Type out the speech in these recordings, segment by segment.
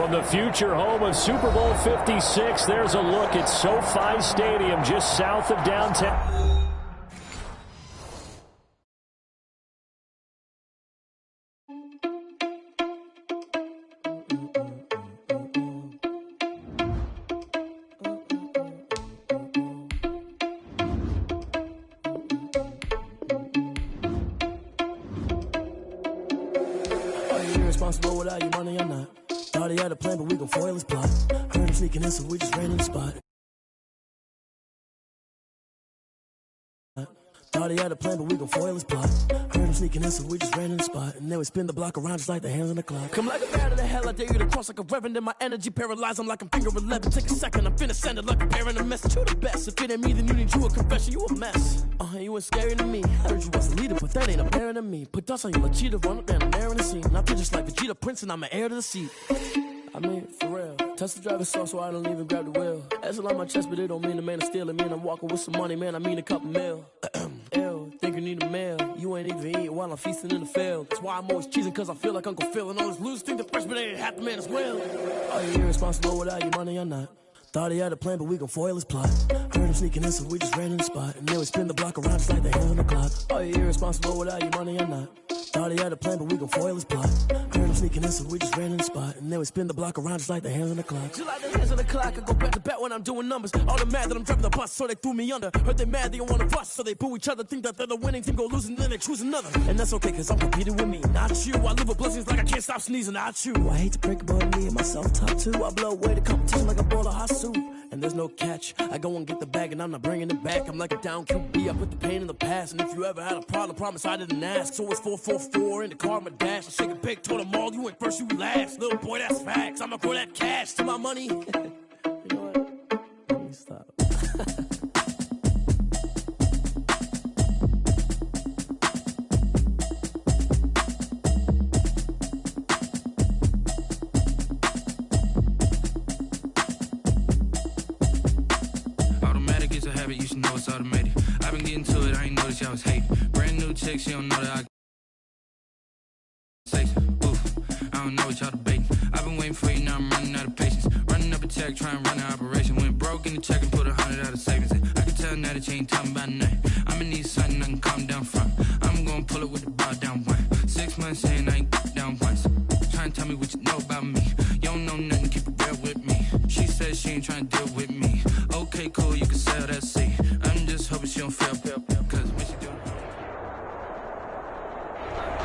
From the future home of Super Bowl 56, there's a look at SoFi Stadium just south of downtown. Irresponsible without your money or not. Thought he had a plan, but we gon' foil his plot. Heard him sneaking in, so we just ran in the spot. Thought he had a plan, but we gon' foil his plot. Heard him sneaking in, so we just ran in the spot. And then we spin the block around just like the hands on the clock. Come like a bat of the hell, I dare you to cross like a reverend. In my energy paralyzed, I'm like I'm finger 11. Take a second, I'm finna send it like a bearing a message to the best. If it ain't me, then you need you a confession, you a mess. You ain't scary to me. Heard you was a leader, but that ain't apparent to me. Put dust on you, like cheetah, run up down the air in the scene. I feel just like Vegeta Prince, and I'm an heir to the seat. I mean, for real. Touch the driver's sauce, so I don't even grab the wheel. That's on my chest, but it don't mean the man is stealing. Man, I'm walking with some money, man, I mean a couple mil. Ew, think you need a meal. You ain't even eating while I'm feasting in the field. That's why I'm always cheesing, cause I feel like Uncle Phil. And all those losers think the freshman ain't half the man as well. Are you irresponsible without your money or not? Thought he had a plan, but we gon' foil his plot. Heard him sneaking in, so we just ran in the spot. And then we spin the block around just like the hands on the clock. Are you irresponsible without your money or not? Thought he had a plan, but we gon' foil his plot. Heard him sneaking in, so we just ran in the spot. And then we spin the block around just like the hands on the clock. Just like the hands on the clock, I go back to back when I'm doing numbers. All the mad that I'm driving the bus, so they threw me under. Heard they mad, they don't wanna bust, so they boo each other. Think that they're the winning team, go losing, then they choose another. And that's okay, cause I'm competing with me, not you. I live with blessings like I can't stop sneezing, not you. I hate to break it, but me and myself top two. I blow away the competition like a bowl of hot soup. And there's no catch. I go and get the bag and I'm not bringing it back. I'm like a down QB, I put the pain in the past. And if you ever had a problem, promise I didn't ask. So it's 444 in the car, my dash. I shake a big, told them all, you ain't first, you last. Little boy, that's facts. I'ma throw that cash to my money. You know what? Let me stop. You should know it's automated. I've been getting to it, I ain't noticed y'all was hating. Brand new chick, she don't know that I say, oof, I don't know what y'all debating. I've been waiting for you, now I'm running out of patience. Running up a check, trying to run an operation. Went broke in the check and put 100 out of savings. I can tell now that you ain't talking about nothing. I'ma need something I can calm down from. I'm gonna pull it with the bar down one. 6 months saying I ain't down once. Trying to tell me what you know about me. You don't know nothing, keep it real with me. She says she ain't trying to deal with me. Okay, cool, you can sell that seat. I'm just hoping she don't fail, cause when she do.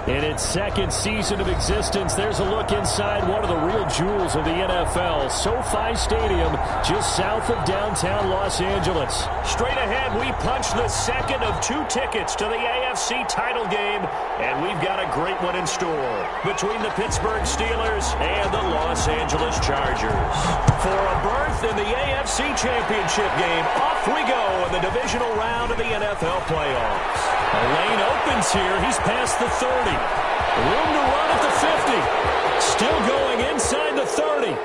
In its second season of existence, there's a look inside one of the real jewels of the NFL, SoFi Stadium, just south of downtown Los Angeles. Straight ahead, we punch the second of 2 tickets to the AFC title game, and we've got a great one in store between the Pittsburgh Steelers and the Los Angeles Chargers. For a berth in the AFC Championship game, off we go in the divisional round of the NFL playoffs. A lane opens here. He's past the 30. Room to run at the 50. Still going inside the 30.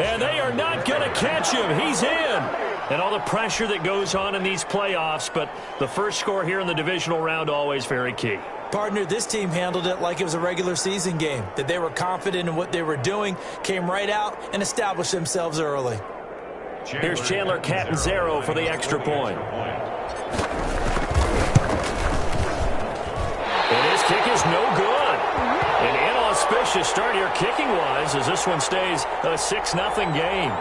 And they are not going to catch him. He's in. And all the pressure that goes on in these playoffs, but the first score here in the divisional round always very key. Partner, this team handled it like it was a regular season game, that they were confident in what they were doing, came right out and established themselves early. Here's Chandler Catanzaro for the extra point. And his kick is no good. An inauspicious start here kicking-wise as this one stays a 6-0 game.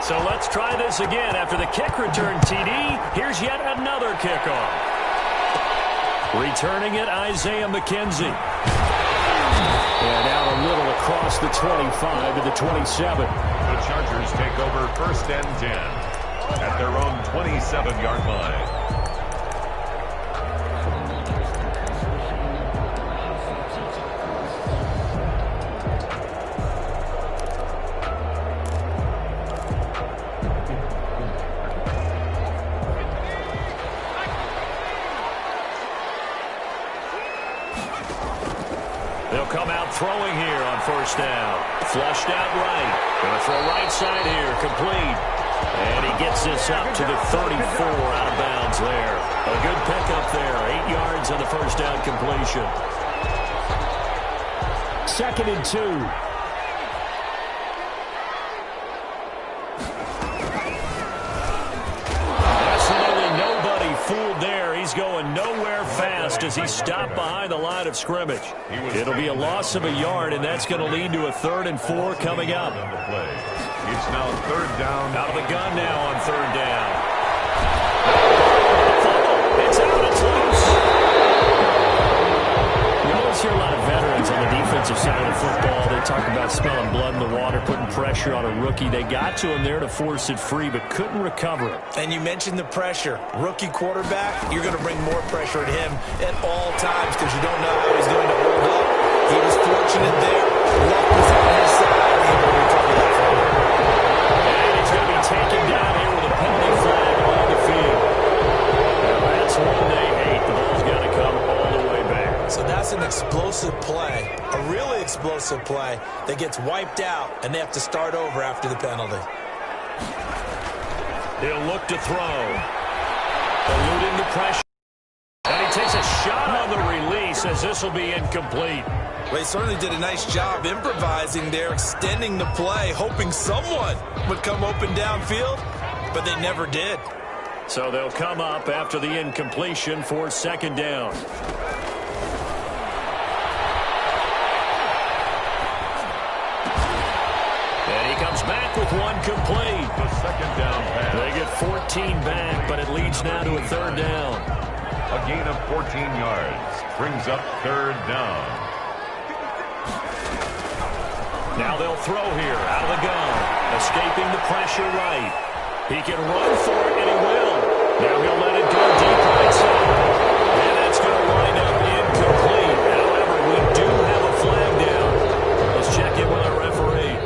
So let's try this again. After the kick return TD, here's yet another kickoff. Returning it, Isaiah McKenzie. And out a little across the 25 to the 27. The Chargers take over 1st and 10 at their own 27-yard line. They'll come out throwing here on 1st down. Flushed out right. Going to throw right side here. Complete. And he gets this up to the 34 out of bounds there. A good pickup there. 8 yards on the first down completion. 2nd and 2. Absolutely nobody fooled there. He's going nowhere fast as he stopped behind the line of scrimmage. It'll be a loss of a yard, and that's going to lead to a 3rd and 4 coming up. It's now 3rd down. Out of the gun now on 3rd down. It's out. It's loose. You always hear a lot of veterans on the defensive side of football. They talk about smelling blood in the water, putting pressure on a rookie. They got to him there to force it free, but couldn't recover it. And you mentioned the pressure. Rookie quarterback, you're going to bring more pressure at him at all times because you don't know how he's going to hold up. He was fortunate there. Luck was on his side. He will recover that from him. And he's going to be taken down here with a penalty flag on the field. Now that's one they hate. The ball's got to come all the way back. So that's an explosive play, a really explosive play that gets wiped out, and they have to start over after the penalty. He'll look to throw. Eluding the pressure. And he takes a shot on the release as this will be incomplete. Well, he certainly did a nice job improvising there, extending the play, hoping someone would come open downfield, but they never did. So they'll come up after the incompletion for 2nd down. And he comes back with one complete. The 2nd down pass. They get 14 back, but it leads now to a 3rd down. A gain of 14 yards brings up 3rd down. Now they'll throw here out of the gun. Escaping the pressure right. He can run for it, and he will. Now he'll let it go deep right side. And that's going to wind up incomplete. However, we do have a flag down. Let's check in with our referee.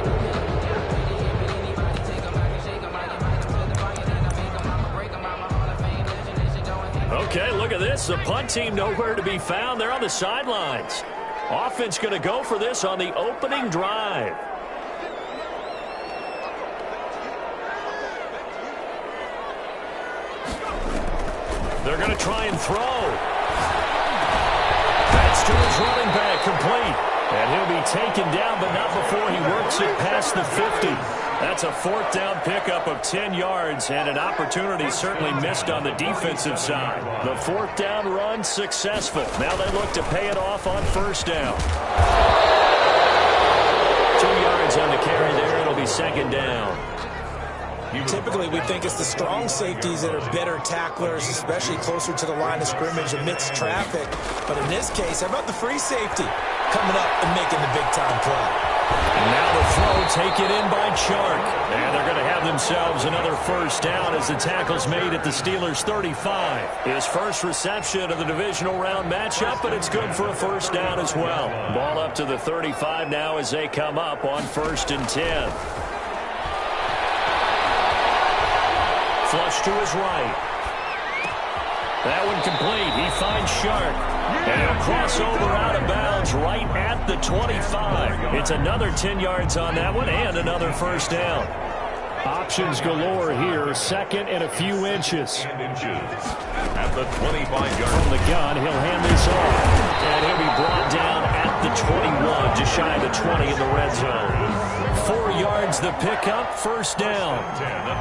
Okay, look at this. The punt team nowhere to be found. They're on the sidelines. Offense going to go for this on the opening drive. They're going to try and throw. That's to his running back, complete. And he'll be taken down, but not before he works it past the 50. That's a 4th down pickup of 10 yards, and an opportunity certainly missed on the defensive side. The 4th down run successful. Now they look to pay it off on 1st down. 2 yards on the carry there. It'll be 2nd down. Typically, we think it's the strong safeties that are better tacklers, especially closer to the line of scrimmage amidst traffic. But in this case, how about the free safety coming up and making the big-time play? And now the throw taken in by Chark. And they're going to have themselves another 1st down as the tackle's made at the Steelers' 35. His first reception of the divisional round matchup, but it's good for a 1st down as well. Ball up to the 35 now as they come up on 1st and 10. Flush to his right. That one complete. He finds Shark. And he'll cross over out of bounds right at the 25. It's another 10 yards on that one and another 1st down. Options galore here. 2nd and a few inches. At the 25-yard from the gun, he'll hand this off. And he'll be brought down at the 21, just shy of the 20 in the red zone. 4 yards the pickup, 1st down.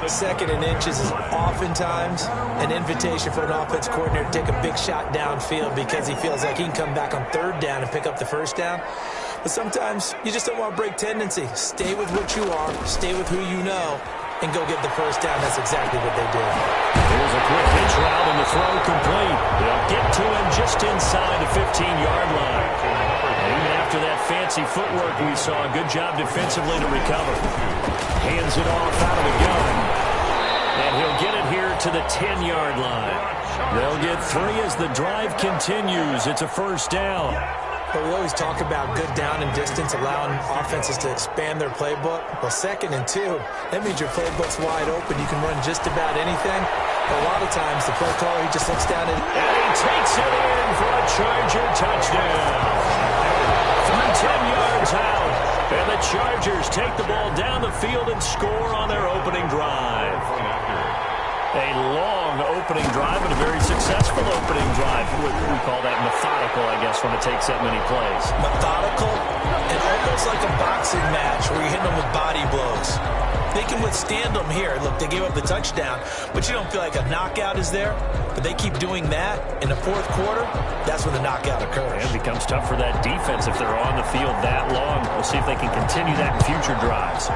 2nd and inches is oftentimes an invitation for an offense coordinator to take a big shot downfield because he feels like he can come back on 3rd down and pick up the 1st down. But sometimes you just don't want to break tendency. Stay with what you are, stay with who you know, and go get the 1st down. That's exactly what they did. Here's a quick hitch route and the throw complete. They'll get to him just inside the 15-yard line. And even after that fancy footwork we saw, a good job defensively to recover. Hands it off out of the gun. And he'll get it here to the 10-yard line. They'll get 3 as the drive continues. It's a 1st down. But we always talk about good down and distance, allowing offenses to expand their playbook. Well, 2nd and 2, that means your playbook's wide open. You can run just about anything. But a lot of times, the play caller, he just looks down and he takes it in for a Charger touchdown. From 10 yards out. And the Chargers take the ball down the field and score on their opening drive. A long opening drive and a very successful opening drive. We call that methodical, I guess, when it takes that many plays. Methodical and almost like a boxing match where you're hitting them with body blows. They can withstand them here. Look, they gave up the touchdown, but you don't feel like a knockout is there. But they keep doing that in the fourth quarter. That's when the knockout occurs. And it becomes tough for that defense if they're on the field that long. We'll see if they can continue that in future drives.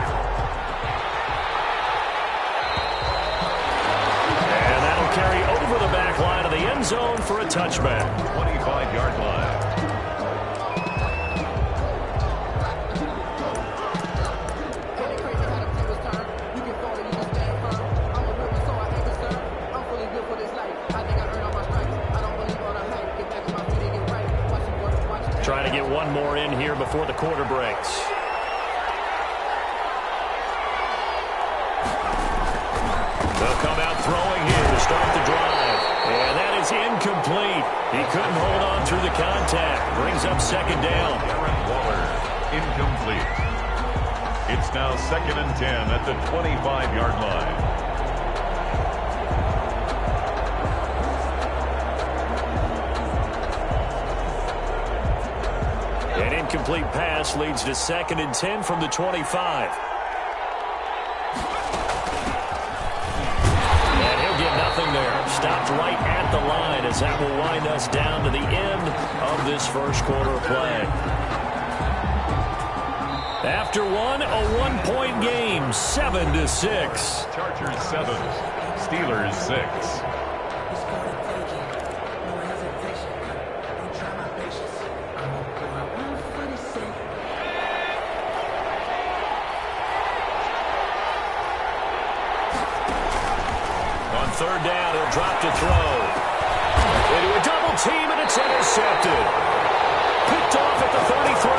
Carry over the back line of the end zone for a touchback. 25-yard line. Trying to get one more in here before the quarter breaks. They'll come out throwing here to start the drive. And that is incomplete. He couldn't hold on through the contact. Brings up second down. Aaron Waller, incomplete. It's now 2nd and 10 at the 25-yard line. An incomplete pass leads to 2nd and 10 from the 25. There. Stopped right at the line as that will wind us down to the end of this first quarter of play. After one, a one-point game, 7-6. Chargers 7, Steelers 6. Third down, he'll drop to throw. Into a double team, and it's intercepted. Picked off at the 33.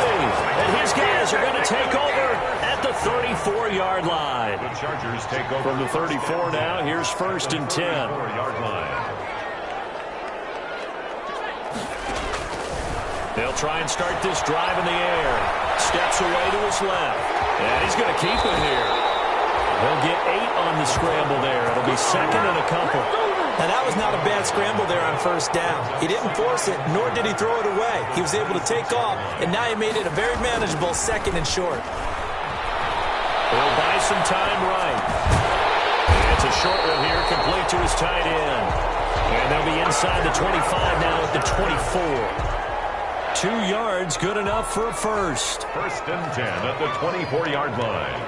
And his guys are going to take over at the 34-yard line. The Chargers take over from the 34 now. Here's 1st and 10. 34-yard line. They'll try and start this drive in the air. Steps away to his left. And he's going to keep it here. He'll get 8 on the scramble there. It'll be 2nd and a couple. Now, that was not a bad scramble there on first down. He didn't force it, nor did he throw it away. He was able to take off, and now he made it a very manageable 2nd and short. He'll buy some time right. And it's a short one here, complete to his tight end. And they'll be inside the 25 now at the 24. 2 yards, good enough for a first. 1st and 10 at the 24-yard line.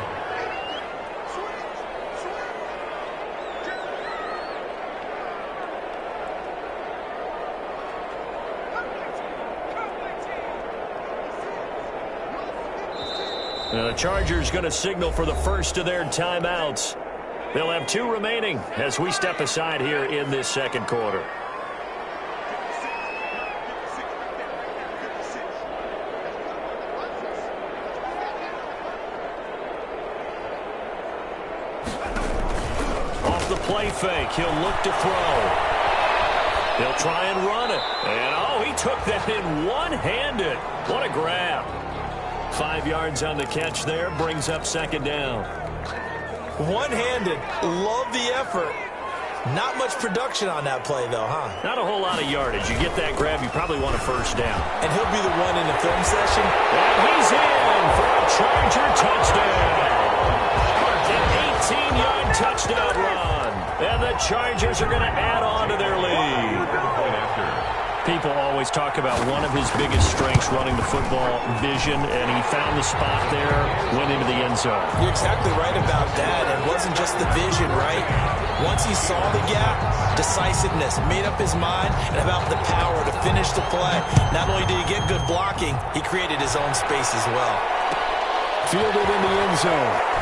The Chargers going to signal for the first of their timeouts. They'll have 2 remaining as we step aside here in this second quarter. Off the play fake, he'll look to throw. He'll try and run it. And, oh, he took that in one-handed. What a grab. 5 yards on the catch there, brings up 2nd down. One-handed, love the effort. Not much production on that play, though, huh? Not a whole lot of yardage. You get that grab, you probably want a first down. And he'll be the one in the film session. And he's in for a Charger touchdown. An 18-yard touchdown run. And the Chargers are going to add on to their lead. People always talk about one of his biggest strengths running the football, vision, and he found the spot there, went into the end zone. You're exactly right about that. It wasn't just the vision, right? Once he saw the gap, decisiveness, made up his mind, and about the power to finish the play. Not only did he get good blocking, he created his own space as well. Fielded in the end zone.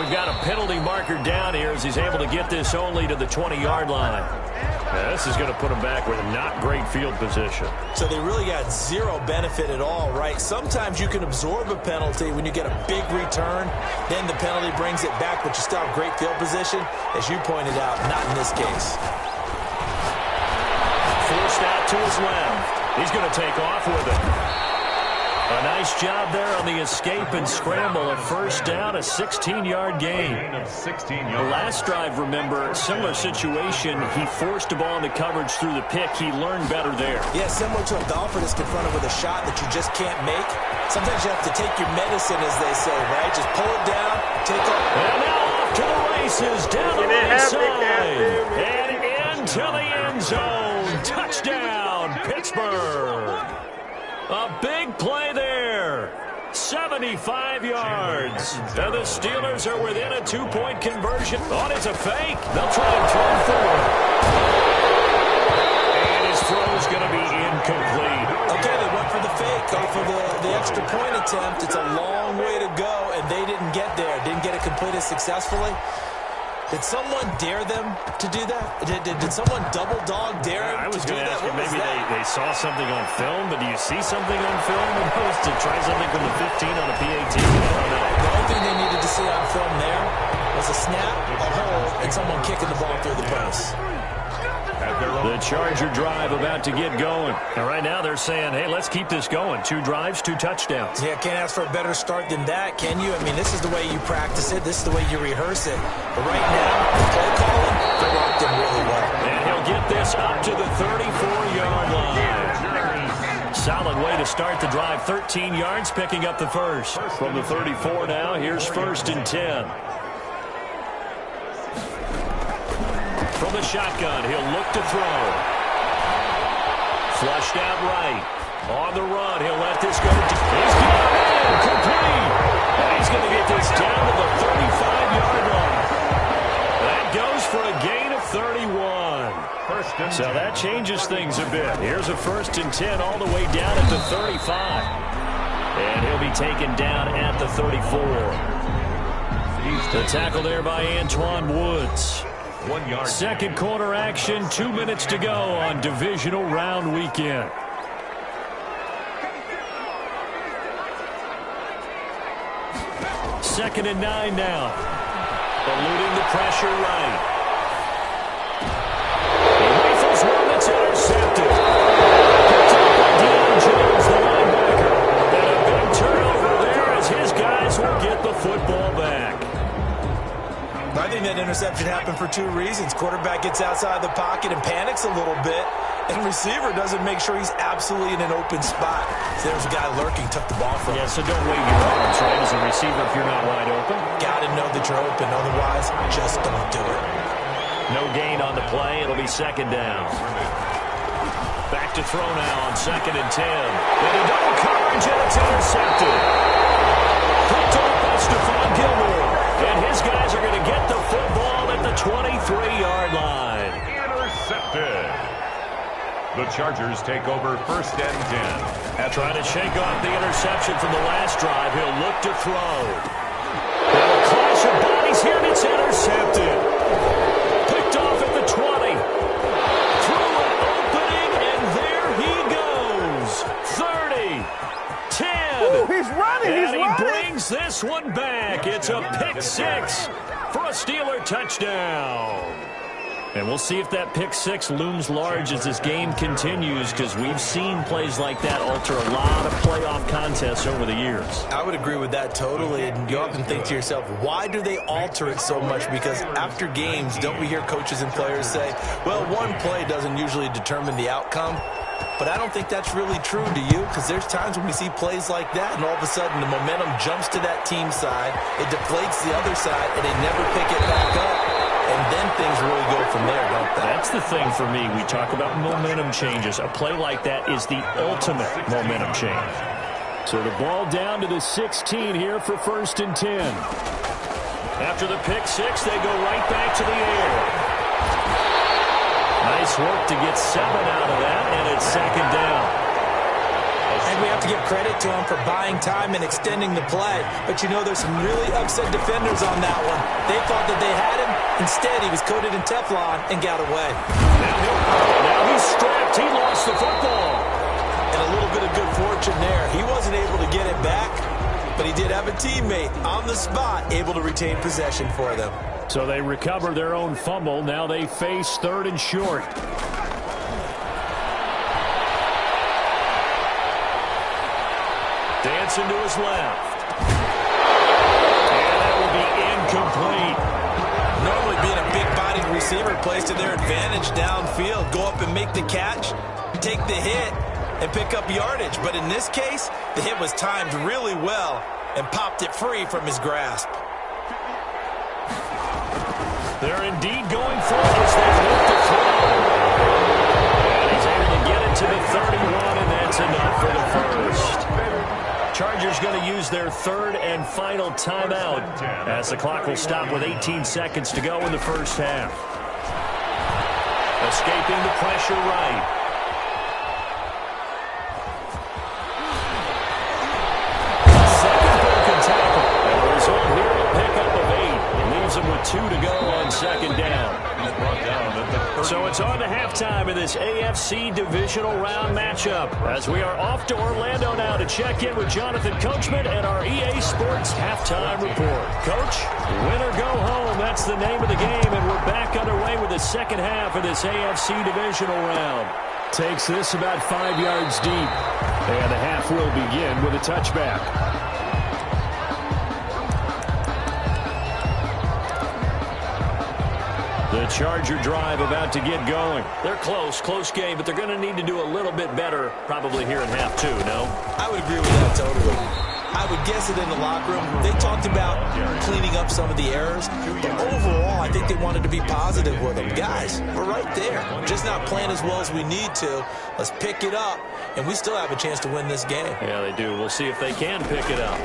We've got a penalty marker down here as he's able to get this only to the 20-yard line. Now, this is going to put him back with a not great field position. So they really got zero benefit at all, right? Sometimes you can absorb a penalty when you get a big return. Then the penalty brings it back, but you still have great field position. As you pointed out, not in this case. Forced out to his left. He's going to take off with it. A nice job there on the escape and scramble. A first down, a 16-yard gain. The last drive, remember, similar situation. He forced the ball into coverage through the pick. He learned better there. Yeah, similar to a golfer that's confronted with a shot that you just can't make. Sometimes you have to take your medicine, as they say, right? Just pull it down, take off. And now off to the races, down the right side. And into the end zone. Touchdown, Pittsburgh. A big play there. 75 yards. And the Steelers are within a 2-point conversion. Oh, it's a fake. They'll try and throw forward. And his throw's going to be incomplete. Okay, they went for the fake off of the extra point attempt. It's a long way to go, and they didn't get there. Didn't get it completed successfully. Did someone dare them to do that? Did someone double dog dare them? I was going to ask you, maybe they saw something on film, but do you see something on film to try something from the 15 on the PAT? I don't know. The only thing they needed to see on film there was a snap, a hold, and someone kicking the ball through the post. The Charger drive about to get going. And right now they're saying, hey, let's keep this going. 2 drives, 2 touchdowns. Yeah, can't ask for a better start than that, can you? I mean, this is the way you practice it. This is the way you rehearse it. But right now, the play calling, they worked them really well. And he'll get this up to the 34-yard line. Solid way to start the drive. 13 yards, picking up the first. From the 34 now, here's 1st and 10. From the shotgun, he'll look to throw. Flushed out right. On the run, he'll let this go. He's got it in, complete. And he's going to get this down to the 35-yard line. That goes for a gain of 31. So that changes things a bit. Here's a 1st and 10 all the way down at the 35. And he'll be taken down at the 34. The tackle there by Antoine Woods. 1 yard. Second quarter action, 2 minutes to go on divisional round weekend. Second and 9 now. Eluding the pressure right. He rifles one that's intercepted. Picked up by Deion Jones, the linebacker. And a big turnover there as his guys will get the football back. I think that interception happened for 2 reasons. Quarterback gets outside the pocket and panics a little bit, and receiver doesn't make sure he's absolutely in an open spot. So there's a guy lurking, took the ball from him. Yeah, so don't wave your arms, right, as a receiver if you're not wide open. Got to know that you're open. Otherwise, just don't do it. No gain on the play. It'll be 2nd down. Back to throw now on 2nd and 10. And a double coverage, and it's intercepted. Picked off by Stephon Gilmore. And his guys are going to get the football at the 23-yard line. Intercepted. The Chargers take over 1st and 10. Trying to shake off the interception from the last drive. He'll look to throw. And a clash of bodies here, and it's intercepted. Picked off at the 20. Through an opening, and there he goes. 30. 10. Ooh, he's running. And he's running. Brings this one back. It's a pick 6 for a Steeler touchdown. And we'll see if that pick 6 looms large as this game continues, because we've seen plays like that alter a lot of playoff contests over the years. I would agree with that totally, and you often think to yourself, why do they alter it so much? Because after games, don't we hear coaches and players say, well, one play doesn't usually determine the outcome? But I don't think that's really true, do you? Because there's times when we see plays like that, and all of a sudden the momentum jumps to that team side, it deflates the other side, and they never pick it back up. And then things really go from there, don't they? That's the thing for me. We talk about momentum changes. A play like that is the ultimate momentum change. So the ball down to the 16 here for 1st and 10. After the pick 6, they go right back to the air. Nice work to get 7 out of that, and it's 2nd down. And we have to give credit to him for buying time and extending the play. But you know, there's some really upset defenders on that one. They thought that they had him. Instead, he was coated in Teflon and got away. Now he's strapped. He lost the football. And a little bit of good fortune there. He wasn't able to get it back, but he did have a teammate on the spot able to retain possession for them. So they recover their own fumble. Now they face 3rd and short. Anderson to his left. And that will be incomplete. Normally being a big-bodied receiver plays to their advantage downfield. Go up and make the catch, take the hit, and pick up yardage. But in this case, the hit was timed really well and popped it free from his grasp. They're indeed going for it as they look to throw. And he's able to get it to the 31, and that's enough for the first. Chargers going to use their third and final timeout as the clock will stop with 18 seconds to go in the first half. Escaping the pressure right. Second broken tackle. And the result here, a pickup of 8. It leaves them with 2 to go on second down. So it's on to halftime in this AFC divisional round matchup as we are off to Orlando now to check in with Jonathan Coachman and our EA Sports halftime report. Coach, win or go home, that's the name of the game, and we're back underway with the second half of this AFC divisional round. Takes this about 5 yards deep, and the half will begin with a touchback. The Charger drive about to get going. They're close game, but they're going to need to do a little bit better probably here in half 2, no? I would agree with that totally. I would guess it in the locker room. They talked about cleaning up some of the errors, but overall, I think they wanted to be positive with them. Guys, we're right there. Just not playing as well as we need to. Let's pick it up, and we still have a chance to win this game. Yeah, they do. We'll see if they can pick it up.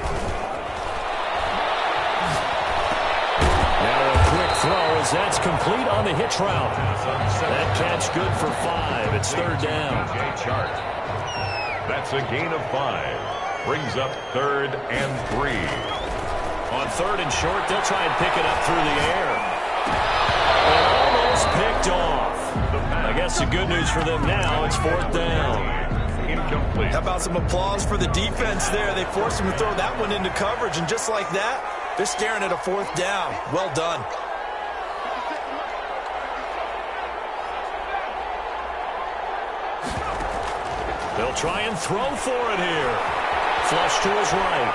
Throw as that's complete on the hitch route. That catch good for 5. It's third down. That's a gain of 5. Brings up 3rd and 3. On 3rd and short, they'll try and pick it up through the air. And almost picked off. I guess the good news for them now, it's 4th down. Incomplete. How about some applause for the defense there? They forced him to throw that one into coverage, and just like that, they're staring at a 4th down. Well done. They'll try and throw for it here. Flush to his right.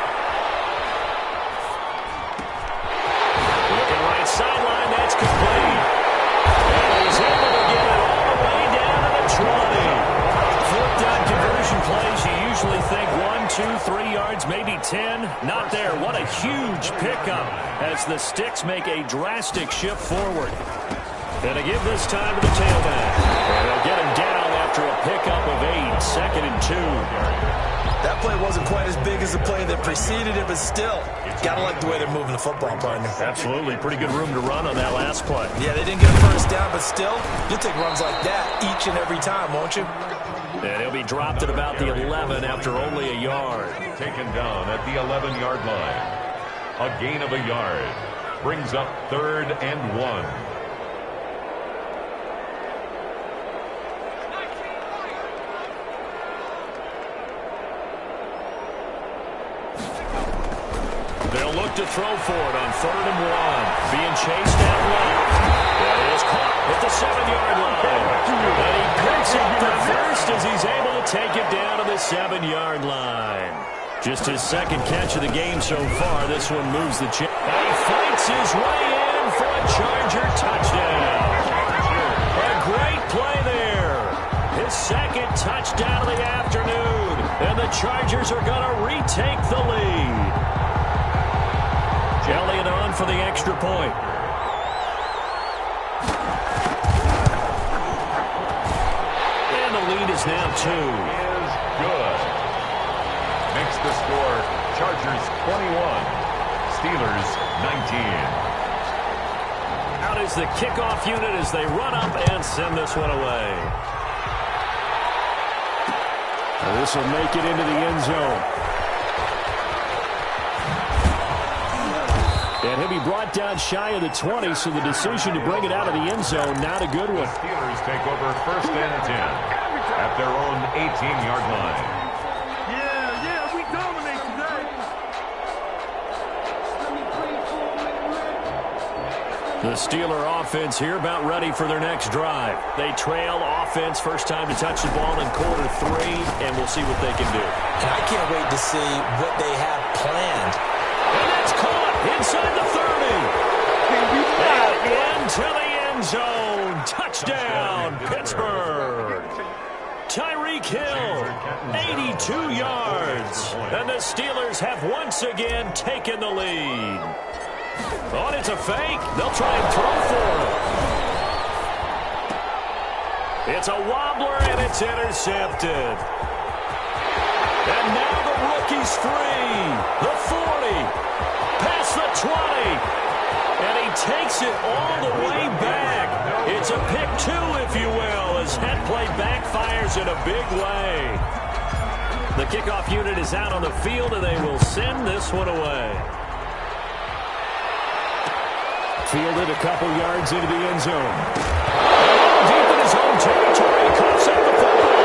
Looking right sideline, that's complete. And he's able to get it all the way down to the 20. 4th down conversion plays, you usually think 1, 2, 3 yards, maybe 10. Not there. What a huge pickup as the Sticks make a drastic shift forward. And to give this time to the tailback. And they'll get him down after a pickup of 8, 2nd and 2. That play wasn't quite as big as the play that preceded it, but still, gotta like the way they're moving the football, partner. Absolutely. Pretty good room to run on that last play. Yeah, they didn't get a first down, but still, you'll take runs like that each and every time, won't you? And he'll be dropped at about the 11 after only a yard. Taken down at the 11-yard line. A gain of a yard. Brings up 3rd and 1. They'll look to throw for it on 3rd and 1. Being chased out left. That is caught at the 7-yard line. And he picks up the first as he's able to take it down to the 7-yard line. Just his 2nd catch of the game so far. This one moves the chain. And he fights his way in for a Charger touchdown. A great play there. His 2nd touchdown of the afternoon. And the Chargers are going to retake the lead. Elliott on for the extra point. And the lead is now 2. Is good. Makes the score Chargers 21, Steelers 19. Out is the kickoff unit as they run up and send this one away. This will make it into the end zone. And he'll be brought down shy of the 20, so the decision to bring it out of the end zone, not a good one. The Steelers take over 1st and 10 at their own 18-yard line. Yeah, we dominate today. The The Steeler offense here about ready for their next drive. They trail offense, first time to touch the ball in quarter 3, and we'll see what they can do. And I can't wait to see what they have planned. And that's caught inside the 30. And into the end zone. Touchdown, Pittsburgh. Tyreek Hill, 82 yards. And the Steelers have once again taken the lead. Oh, and it's a fake. They'll try and throw for it. It's a wobbler, and it's intercepted. And now the rookie's free. The 40. Past the 20. And he takes it all the way back. It's a pick 2, if you will, as head play backfires in a big way. The kickoff unit is out on the field, and they will send this one away. Fielded a couple yards into the end zone. Deep in his own territory, coughs up the football.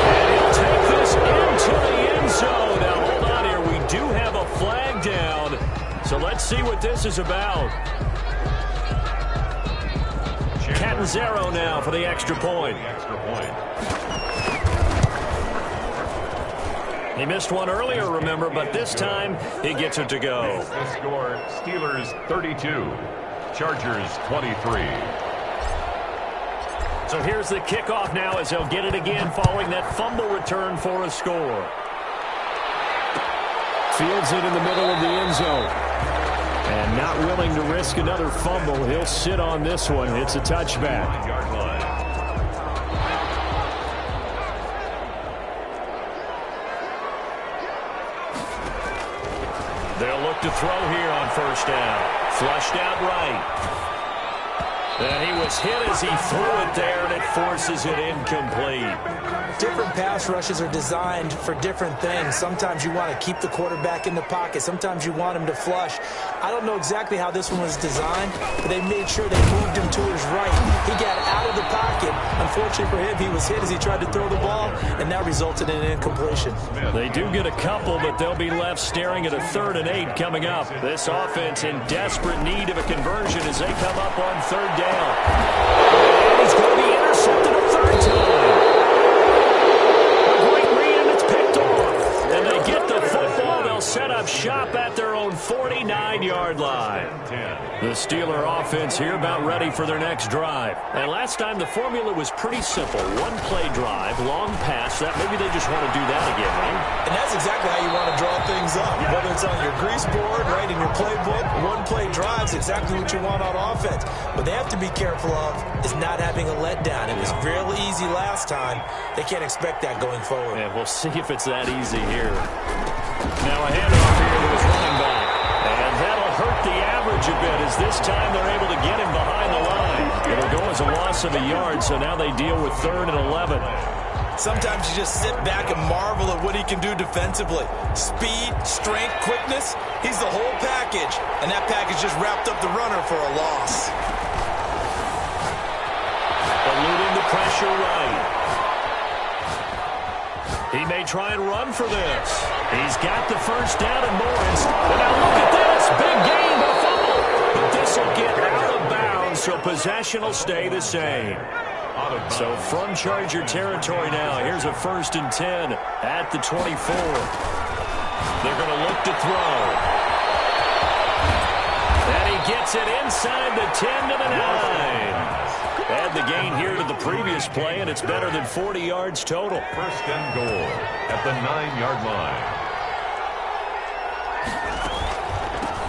And he'll take this into the end zone. Now, hold on here. We do have a flag down. So let's see what this is about. Catanzaro now for the extra point. He missed one earlier, remember, but this time he gets it to go. The score, Steelers 32, Chargers 23. So here's the kickoff now as they'll get it again following that fumble return for a score. Fields it in the middle of the end zone. And not willing to risk another fumble, he'll sit on this one. It's a touchback. They'll look to throw here on first down. Flushed out right. And he was hit as he threw it there, and it forces it incomplete. Different pass rushes are designed for different things. Sometimes you want to keep the quarterback in the pocket. Sometimes you want him to flush. I don't know exactly how this one was designed, but they made sure they moved him to his right. He got out of the pocket. Unfortunately for him, he was hit as he tried to throw the ball, and that resulted in an incompletion. They do get a couple, but they'll be left staring at a 3rd and 8 coming up. This offense in desperate need of a conversion as they come up on 3rd down. And he's going to be intercepted a 3rd time. A great read, and it's picked off. And they get the football. They'll set up shop at their own 49-yard line. The Steeler offense here about ready for their next drive. And last time the formula was pretty simple. 1-play drive, long pass. That maybe they just want to do that again, right? And that's exactly how you want to draw things up. Whether it's on your grease board, right, in your playbook, 1-play drives exactly what you want on offense. What they have to be careful of is not having a letdown. It was real easy last time. They can't expect that going forward. And we'll see if it's that easy here. Now a handoff here to his running back. And that'll hurt the average a bit as this time they're able to get him behind the line. It'll go as a loss of a yard, so now they deal with 3rd and 11. Sometimes you just sit back and marvel at what he can do defensively. Speed, strength, quickness, he's the whole package. And that package just wrapped up the runner for a loss. Eluding the pressure right. He may try and run for this. He's got the first down and more. And now look at this. Big gain, but a fumble. But this will get out of bounds, so possession will stay the same. So from Charger territory now, here's a 1st and 10 at the 24. They're going to look to throw. And he gets it inside the 10 to the 9. Add the gain here to the previous play, and it's better than 40 yards total. 1st and goal at the 9-yard line.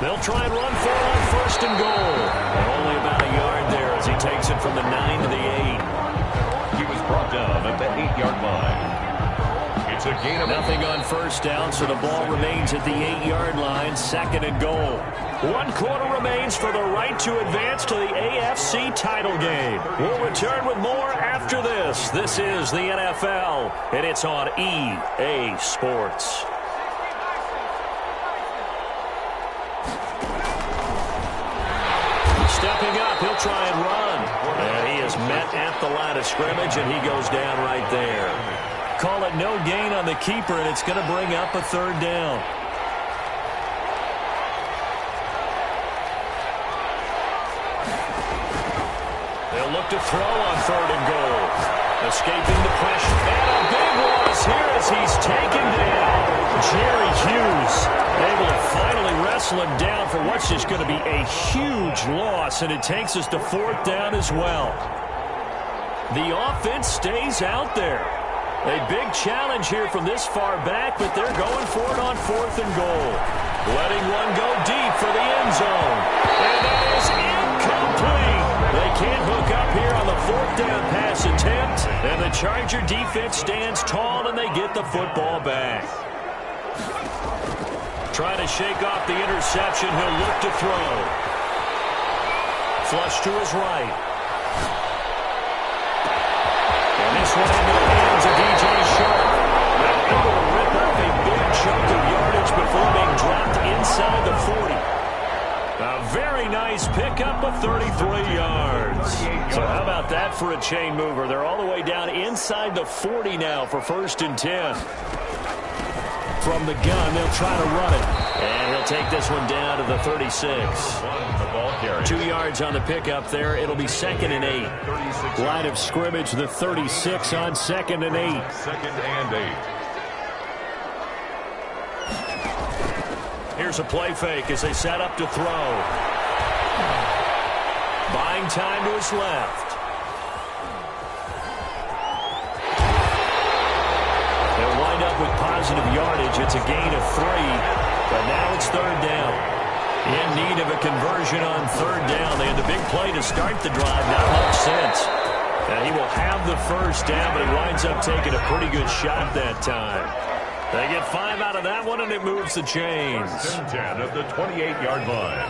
They'll try and run for it on 1st and goal. And only about a yard there as he takes it from the 9 to the 8. He was brought down at the 8-yard line. It's a gain of nothing on 1st down, so the ball remains at the 8-yard line, 2nd and goal. 1 quarter remains for the right to advance to the AFC title game. We'll return with more after this. This is the NFL, and it's on EA Sports. Stepping up, he'll try and run. And he is met at the line of scrimmage, and he goes down right there. Call it no gain on the keeper, and it's going to bring up a 3rd down. They'll look to throw on 3rd and goal. Escaping the pressure. And a big loss here as he's taken down. Jerry Hughes able to finally wrestle him down for what's just going to be a huge loss, and it takes us to 4th down as well. The offense stays out there. A big challenge here from this far back, but they're going for it on 4th and goal. Letting one go deep for the end zone. And that is incomplete. They can't hook up here on the 4th down pass attempt. And the Charger defense stands tall, and they get the football back. Trying to shake off the interception. He'll look to throw. Flush to his right. And this one into the hands of DJ Sharp. Able to rip off a big chunk of yardage before being dropped inside the 40. A very nice pickup of 33 yards. So how about that for a chain mover? They're all the way down inside the 40 now for 1st and 10. From the gun, they'll try to run it. And he'll take this one down to the 36. 2 yards on the pickup there. It'll be 2nd and 8. Line of scrimmage, the 36 on 2nd and 8. 2nd and 8. Here's a play fake as they set up to throw. Buying time to his left. They'll wind up with positive yardage. It's a gain of 3, but now it's 3rd down. In need of a conversion on 3rd down. They had the big play to start the drive. Not much sense. And he will have the 1st down, but he winds up taking a pretty good shot that time. They get 5 out of that one, and it moves the chains. 1st and 10 at the 28-yard line.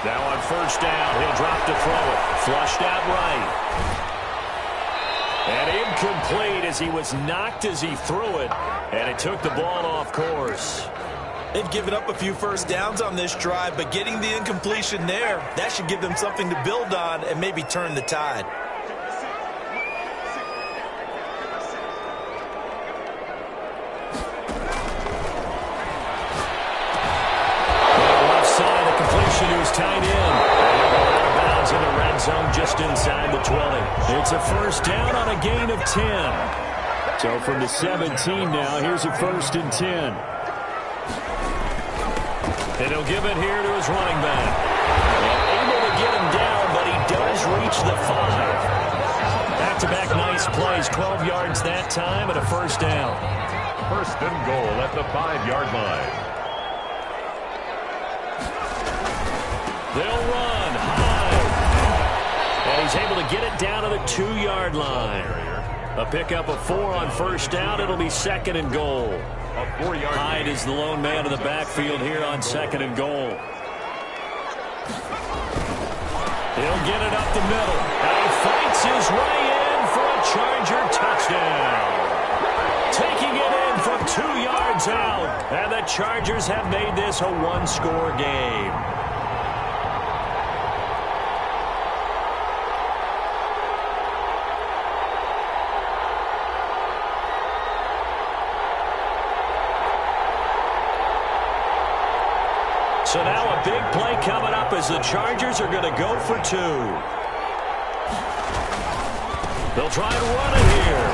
Now on 1st down, he'll drop to throw it. Flushed out right. And incomplete as he was knocked as he threw it, and it took the ball off course. They've given up a few 1st downs on this drive, but getting the incompletion there, that should give them something to build on and maybe turn the tide. Left side, the completion is tied in. Out of bounds in the red zone just inside the 20. It's a 1st down on a gain of 10. So from the 17 now, here's a 1st and 10. And he'll give it here to his running back. Able to get him down, but he does reach the 5. Back-to-back nice plays, 12 yards that time, and a 1st down. 1st and goal at the 5-yard line. They'll run high. And he's able to get it down to the 2-yard line. A pickup of 4 on 1st down. It'll be 2nd and goal. Hyde is the lone man in the backfield here on 2nd and goal. He'll get it up the middle. And he fights his way in for a Charger touchdown. Taking it in from 2 yards out. And the Chargers have made this a 1-score game. So now a big play coming up as the Chargers are going to go for 2. They'll try to run it here.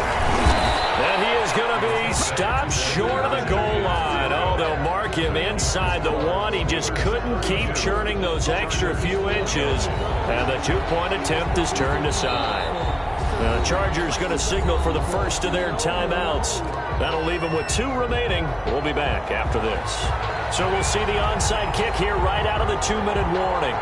And he is going to be stopped short of the goal line. Oh, they'll mark him inside the 1. He just couldn't keep churning those extra few inches. And the 2-point attempt is turned aside. The Chargers going to signal for the first of their timeouts. That'll leave them with 2 remaining. We'll be back after this. So we'll see the onside kick here right out of the 2-minute warning.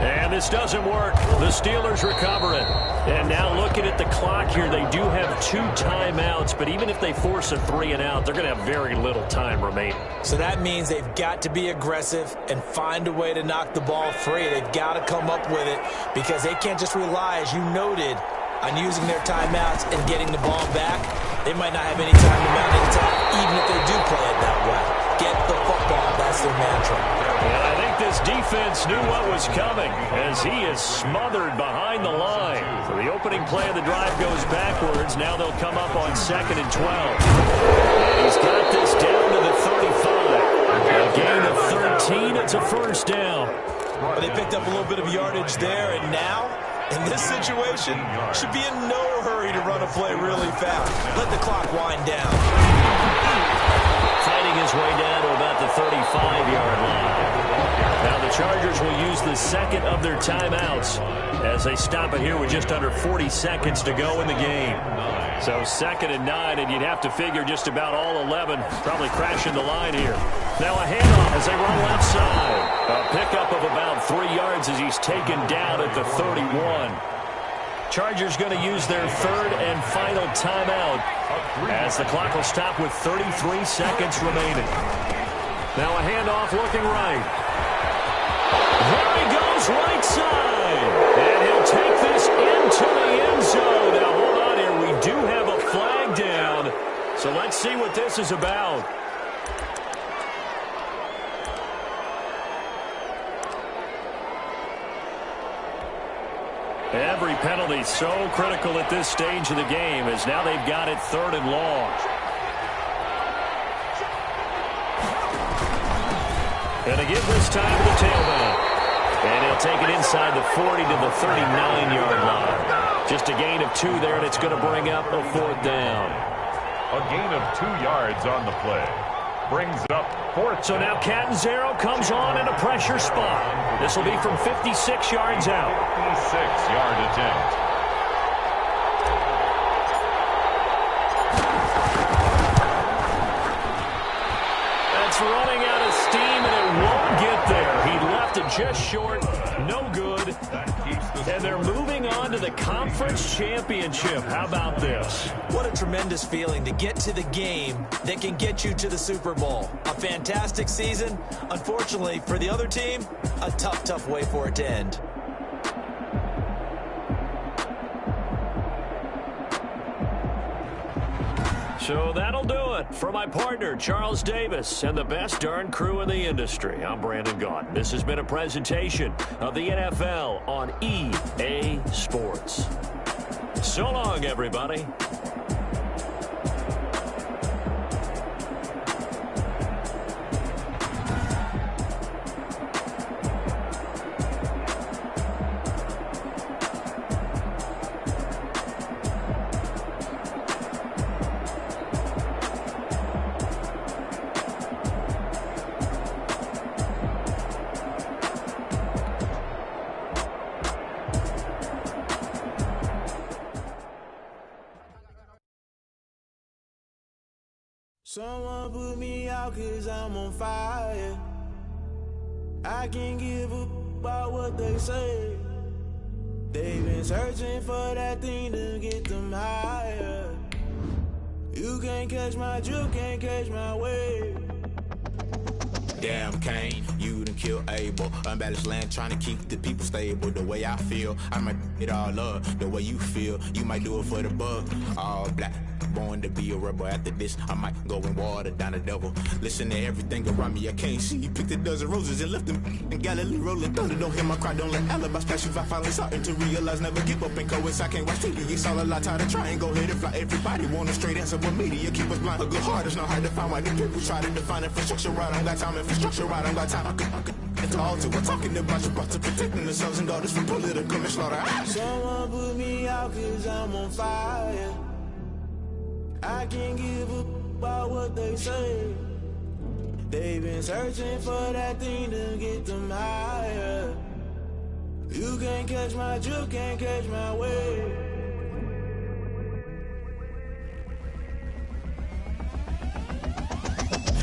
And this doesn't work. The Steelers recover it. And now looking at the clock here, they do have 2 timeouts, but even if they force a 3-and-out, they're going to have very little time remaining. So that means they've got to be aggressive and find a way to knock the ball free. They've got to come up with it because they can't just rely, as you noted, on using their timeouts and getting the ball back. They might not have any time to mount an attack, even if they do play it that way. Get the football. That's their mantra. And I think this defense knew what was coming as he is smothered behind the line. So the opening play of the drive goes backwards. Now they'll come up on 2nd and 12. And he's got this down to the 35. A gain of 13. It's a first down. Well, they picked up a little bit of yardage there, and now, in this situation, should be in no hurry to run a play really fast. Let the clock wind down. Fighting his way down to about the 35-yard line. Now the Chargers will use the second of their timeouts as they stop it here with just under 40 seconds to go in the game. So 2nd and 9, and you'd have to figure just about all 11 probably crashing the line here. Now a handoff as they run left side. A pickup of about 3 yards as he's taken down at the 31. Chargers going to use their third and final timeout as the clock will stop with 33 seconds remaining. Now a handoff looking right. There he goes right side. And he'll take this into the end zone. Now hold on here. We do have a flag down. So let's see what this is about. Every penalty so critical at this stage of the game as now they've got it 3rd and long. And to give this time to the tailback. And he'll take it inside the 40 to the 39-yard line. Just a gain of 2 there, and it's going to bring up a 4th down. A gain of 2 yards on the play. Brings up 4th. So now Catanzaro comes on in a pressure spot. This will be from 56 yards out. 56-yard attempt. That's running out of steam, and it won't get there. He left it just short. No good. And they're moving on to the conference championship. How about this? What a tremendous feeling to get to the game that can get you to the Super Bowl. A fantastic season. Unfortunately, for the other team, a tough, tough way for it to end. So that'll do it for my partner, Charles Davis, and the best darn crew in the industry. I'm Brandon Gaudin. This has been a presentation of the NFL on EA Sports. So long, everybody. Someone put me out 'cause I'm on fire. I can't give up about what they say. They've been searching for that thing to get them higher. You can't catch my drift, can't catch my wave. Damn Kane, you done killed Abel. Unbalanced land trying to keep the people stable. The way I feel, I might it all up. The way you feel, you might do it for the bug. All black, born to be a rebel. After this, I might go and water down the devil. Listen to everything around me, I can't see. Picked a dozen roses and left them in Galilee rolling thunder. Don't hear my cry, don't let alibis flash. If I finally starting to realize, never give up and coerce. I can't watch TV, it's all a lot. Tired of trying, go ahead and fly. Everybody want a straight answer, but media keep us blind. A good heart is not hard to find. Why the people try to define infrastructure right? I don't got time, infrastructure right, I don't got time. I could it's all to we're talking about your brother protecting the sons and daughters from political manslaughter. Someone put me out 'cause I'm on fire. I can't give up about what they say. They've been searching for that thing to get them higher. You can't catch my drift, can't catch my wave.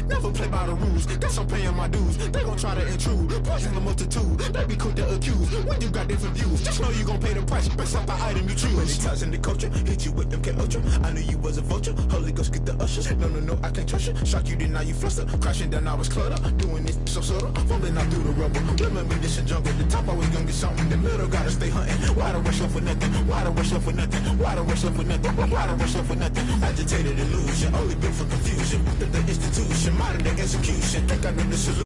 Never play by the rules, guess I'm paying my dues. They gon' try to intrude, poison the multitude. They be quick to accuse, when you got different views. Just know you gon' pay the price, based off the item you choose. When it ties in the culture, hit you with MK Ultra. I knew you was a vulture, Holy Ghost get the ushers. No, I can't trust you. Shock you, then now you fluster. Crashing down, I was clutter. Doing this so subtle, fumbling out through the rubble. Remember this in jungle, the top always gonna get something. In the middle, gotta stay hunting. Why the rush left with nothing? Why the rush left with nothing? Why the rush left with nothing? Why the rush left with nothing? Agitated illusion, only built for confusion. The institution, modern day execution. Think I know the solution.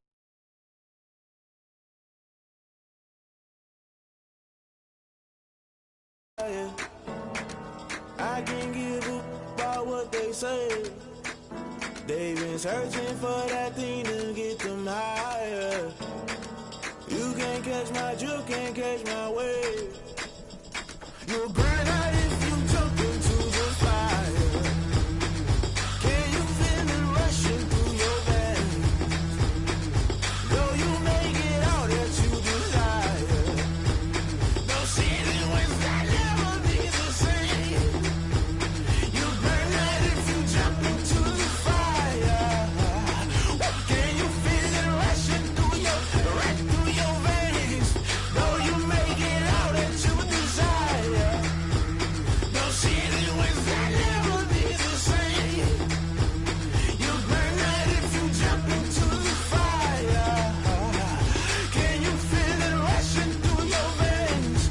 I can't give up about what they say. They've They've been searching for that thing to get them higher. You can't catch my drift, can't catch my wave. You'll burn out if you jump into the fire. Can you feel it rushing through your veins? Though you make it out that you desire. No ceiling was that never be the same. You burn out if you jump into the fire. Can you feel it rushing through your veins? Though you make it out that you desire. No ceiling was that never be the same. You burn out if you jump into the fire. Can you feel it rushing through your veins?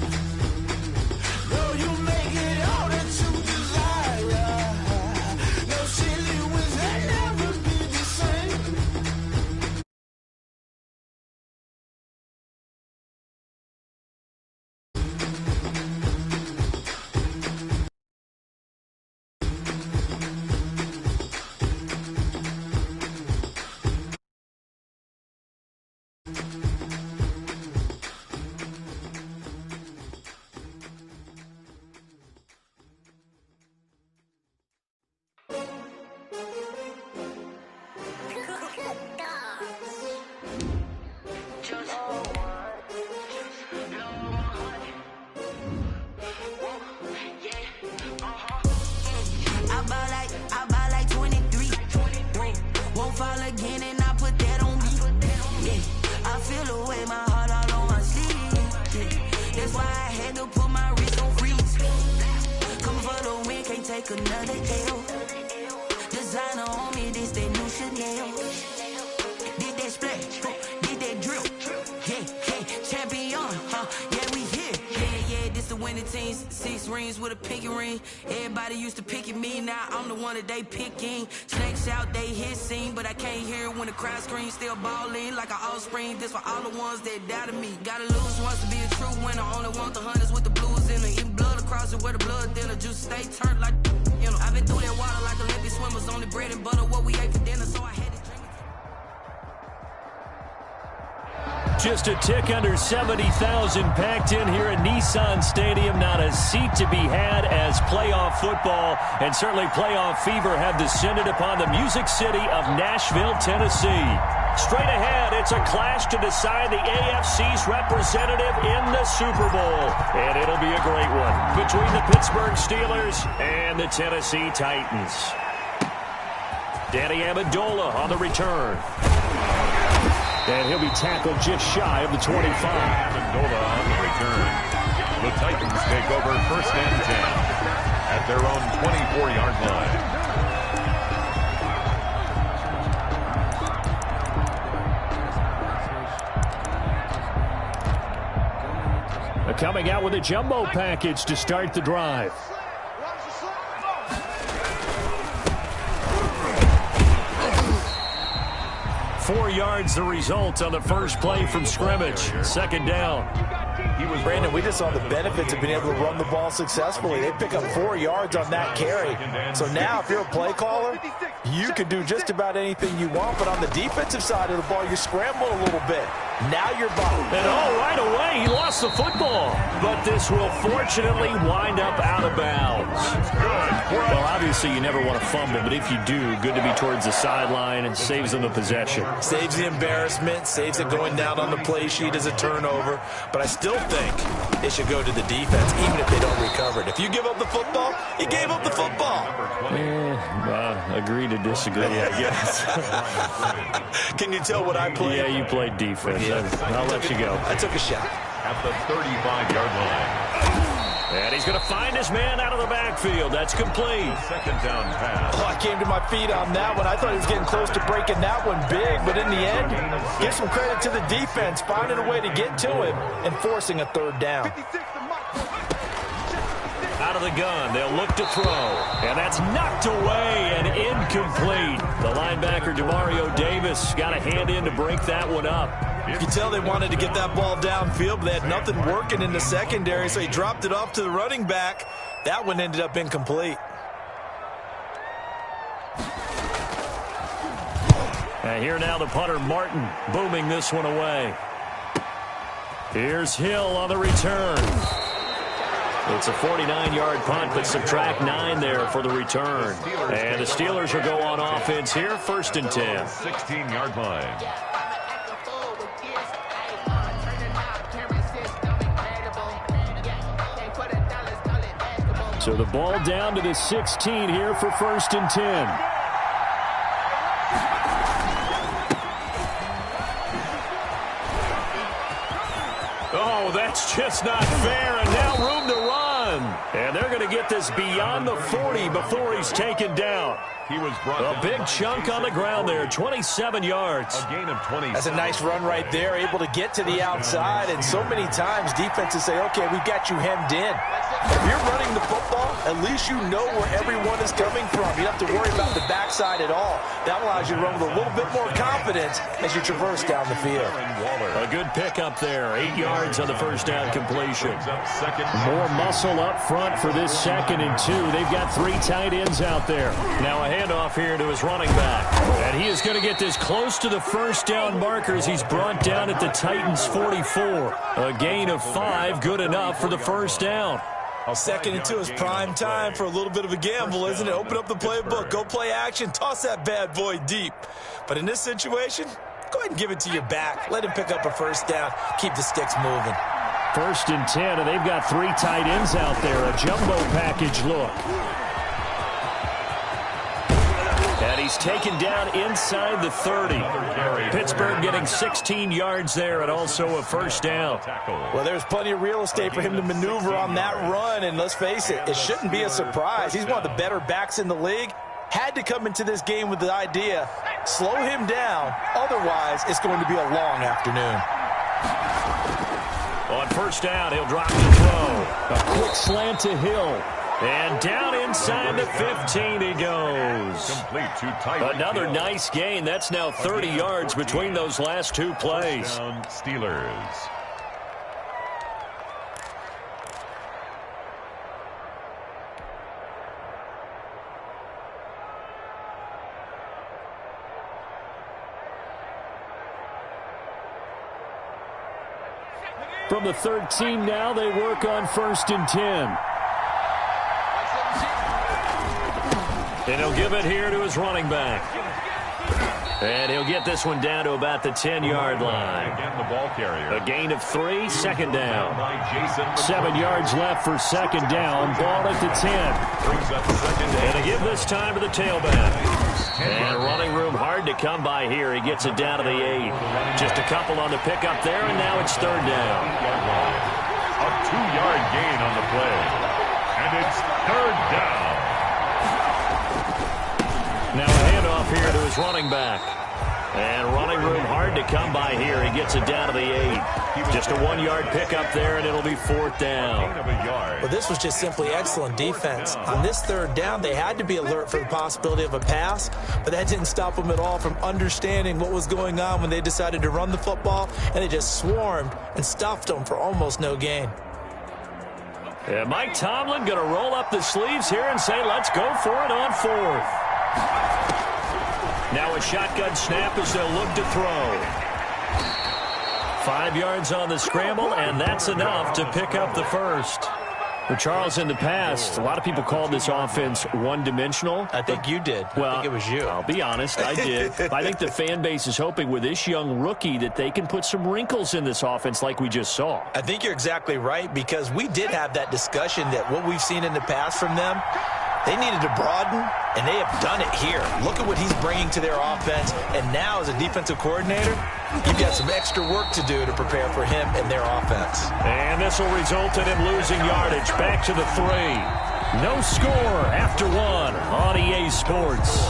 Though you make it out that you desire. No ceiling was that never be the same. I buy like 23. Won't fall again and I put that on me. Yeah. I feel the way my heart all on my sleeve. Yeah. That's why I had to put my wrist on freeze. Coming for the win, can't take another L. Designer on me, this that new Chanel. Did that splash, did that drill. Yeah, champion, yeah, we here. Yeah, this the winning team. 6 rings with a pinky ring. Everybody used to pick at me, now I'm the one that they picking. Snakes out, they hit scene, but I can't hear it when the crowd screams. Still balling like an offspring. This for all the ones that doubted me. Gotta lose once to be a true winner. Only want the hunters with the blues in it. Eating blood across it where the blood thinner. Juice stay turned like, you know. I've been through that water like Olympic swimmers. Only bread and butter, what we ate for dinner, so I had to drink it. Just a tick under 70,000 packed in here at Nissan Stadium. Not a seat to be had as playoff football and certainly playoff fever have descended upon the Music City of Nashville, Tennessee. Straight ahead, it's a clash to decide the AFC's representative in the Super Bowl. And it'll be a great one between the Pittsburgh Steelers and the Tennessee Titans. Danny Amendola on the return. And he'll be tackled just shy of the 25. Amendola on the return. The Titans take over 1st and 10 at their own 24-yard line. Coming out with a jumbo package to start the drive. Four yards the result on the first play from scrimmage. 2nd down. Brandon, we just saw the benefits of being able to run the ball successfully. They pick up 4 yards on that carry. So now if you're a play caller, you can do just about anything you want. But on the defensive side of the ball, you're scrambling a little bit. Now you're behind. And right away, he lost the football. But this will fortunately wind up out of bounds. Well, obviously you never want to fumble, but if you do, good to be towards the sideline and saves them the possession. Saves the embarrassment, saves it going down on the play sheet as a turnover. But I still think it should go to the defense, even if they don't recover it. If you give up the football, you gave up the football. Agree to disagree, I guess. Can you tell what I played? Yeah, you played defense. Yeah. I'll let you go. I took a shot. At the 35-yard line. And he's going to find his man out of the backfield. That's complete. 2nd down pass. Oh, I came to my feet on that one. I thought he was getting close to breaking that one big, but in the end, give some credit to the defense, finding a way to get to him and forcing a 3rd down. Out of the gun, they'll look to throw. And that's knocked away and incomplete. The linebacker, Demario Davis, got a hand in to break that one up. You can tell they wanted to get that ball downfield, but they had nothing working in the secondary, so he dropped it off to the running back. That one ended up incomplete. And here now the punter, Martin, booming this one away. Here's Hill on the return. It's a 49-yard punt, but subtract 9 there for the return. And the Steelers will go on offense here, 1st and 10. 16-yard line. So the ball down to the 16 here for 1st and 10. Oh, that's just not fair, and now room to run. And they're going to get this beyond the 40 before he's taken down. He was brought a big chunk on the ground there, 27 yards. A gain of 20. That's a nice run right there, able to get to the outside. And so many times defenses say, okay, we've got you hemmed in. If you're running the football, at least you know where everyone is coming from. You don't have to worry about the backside at all. That allows you to run with a little bit more confidence as you traverse down the field. A good pickup there, 8 yards on the first down completion. More muscle up front for this 2nd and 2. They've got 3 tight ends out there. Now a handoff here to his running back. And he is going to get this close to the first down markers. He's brought down at the Titans' 44. A gain of 5, good enough for the first down. 2nd and 2 is prime time for a little bit of a gamble, isn't it? Open up the playbook, go play action, toss that bad boy deep. But in this situation, go ahead and give it to your back. Let him pick up a first down. Keep the sticks moving. 1st and 10, and they've got 3 tight ends out there. A jumbo package look. And he's taken down inside the 30. Pittsburgh getting 16 yards there and also a first down. Well, there's plenty of real estate for him to maneuver on that run. And let's face it, it shouldn't be a surprise. He's one of the better backs in the league. Had to come into this game with the idea, slow him down. Otherwise, it's going to be a long afternoon. On first down, he'll drop the throw. A quick slant to Hill. And down inside the 15 he goes. Complete to Tyreek Another Hill. nice gain. That's now 30 yards between those last 2 plays. Touchdown, Steelers. From the 13 now, they work on 1st and 10. And he'll give it here to his running back. And he'll get this one down to about the 10-yard line. Again, the ball carrier. A gain of 3, 2nd down. 7 yards left for 2nd down. Ball at the 10. Brings up 2nd down. And to give this time to the tailback. And running room hard to come by here. He gets it down to the 8. Just a couple on the pickup there, and now it's 3rd down. A 2-yard gain on the play. And it's 3rd down. Now a handoff here to his running back. And running room hard to come by here. He gets it down to the 8. Just a 1-yard pickup there, and it'll be 4th down. Well, this was just simply excellent defense. On this 3rd down, they had to be alert for the possibility of a pass, but that didn't stop them at all from understanding what was going on when they decided to run the football, and they just swarmed and stuffed them for almost no gain. And Mike Tomlin going to roll up the sleeves here and say, let's go for it on 4th. Now a shotgun snap as they'll look to throw. 5 yards on the scramble, and that's enough to pick up the first. Well, Charles, in the past, a lot of people called this offense one-dimensional. I think you did. Well, I think it was you. I'll be honest, I did. I think the fan base is hoping with this young rookie that they can put some wrinkles in this offense like we just saw. I think you're exactly right, because we did have that discussion that what we've seen in the past from them, they needed to broaden, and they have done it here. Look at what he's bringing to their offense, and now as a defensive coordinator, you've got some extra work to do to prepare for him and their offense. And this will result in him losing yardage. Back to the 3. No score after 1 on EA Sports.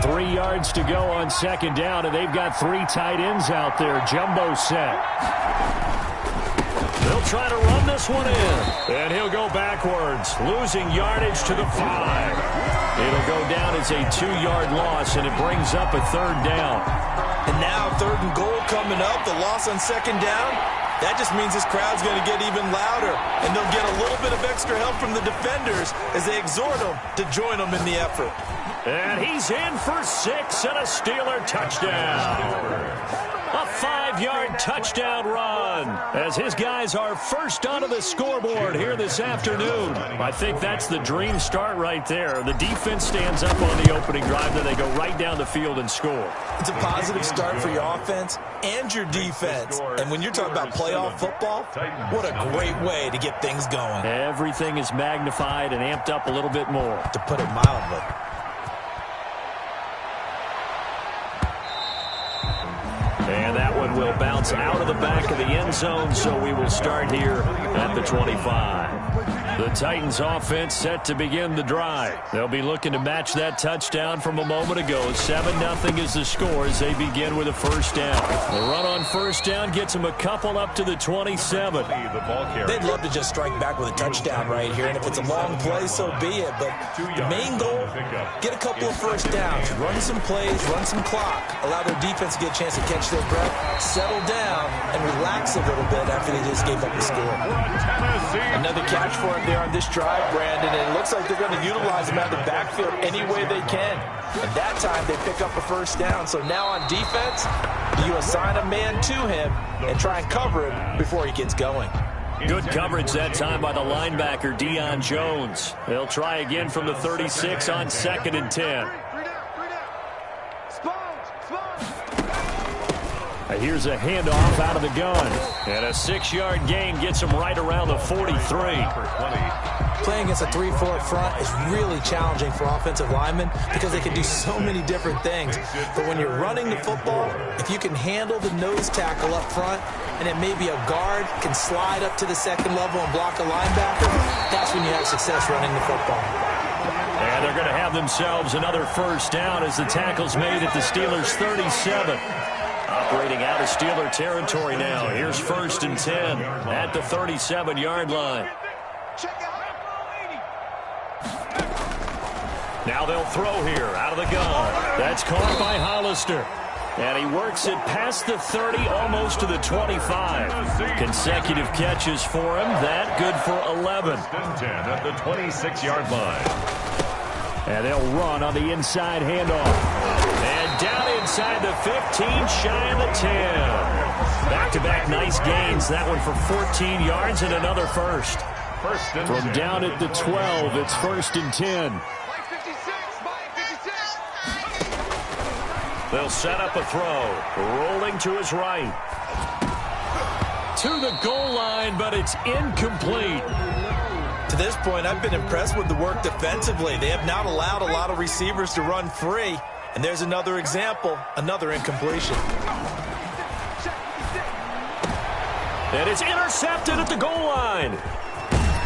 3 yards to go on 2nd down, and they've got 3 tight ends out there. Jumbo set. They'll try to run this one in. And he'll go backwards, losing yardage to the 5. It'll go down as a 2-yard loss, and it brings up a 3rd down. And now 3rd and goal coming up. The loss on 2nd down. That just means this crowd's going to get even louder, and they'll get a little bit of extra help from the defenders as they exhort them to join them in the effort. And he's in for 6 and a Steeler touchdown. A 5-yard touchdown run as his guys are first onto the scoreboard here this afternoon. I think that's the dream start right there. The defense stands up on the opening drive, then they go right down the field and score. It's a positive start for your offense and your defense. And when you're talking about playoff football, what a great way to get things going. Everything is magnified and amped up a little bit more. To put it mildly. And that one will bounce out of the back of the end zone, so we will start here at the 25. The Titans offense set to begin the drive. They'll be looking to match that touchdown from a moment ago. 7-0 is the score as they begin with a first down. The run on first down gets them a couple up to the 27. They'd love to just strike back with a touchdown right here, and if it's a long play, so be it. But the main goal, get a couple of first downs, run some plays, run some clock, allow their defense to get a chance to catch their breath, settle down, and relax a little bit after they just gave up the score. Another catch for him there on this drive, Brandon, and it looks like they're going to utilize him out of the backfield any way they can. And that time they pick up a first down. So now on defense, you assign a man to him and try and cover him before he gets going. Good coverage that time by the linebacker, Deion Jones. They'll try again from the 36 on 2nd and 10. Here's a handoff out of the gun. And a 6-yard gain gets him right around the 43. Playing against a 3-4 front is really challenging for offensive linemen because they can do so many different things. But when you're running the football, if you can handle the nose tackle up front, and then maybe a guard can slide up to the second level and block a linebacker, that's when you have success running the football. And they're going to have themselves another first down as the tackle's made at the Steelers' 37. Operating out of Steeler territory now. Here's 1st and 10 at the 37-yard line. Now they'll throw here out of the gun. That's caught by Hollister. And he works it past the 30, almost to the 25. Consecutive catches for him. That good for 11. 10 at the 26-yard line. And they'll run on the inside handoff. And down inside the 15, shy of the 10. Back-to-back nice gains. That one for 14 yards and another first. From down at the 12, it's 1st and 10. They'll set up a throw. Rolling to his right. To the goal line, but it's incomplete. To this point, I've been impressed with the work defensively. They have not allowed a lot of receivers to run free. And there's another example, another incompletion. And it's intercepted at the goal line.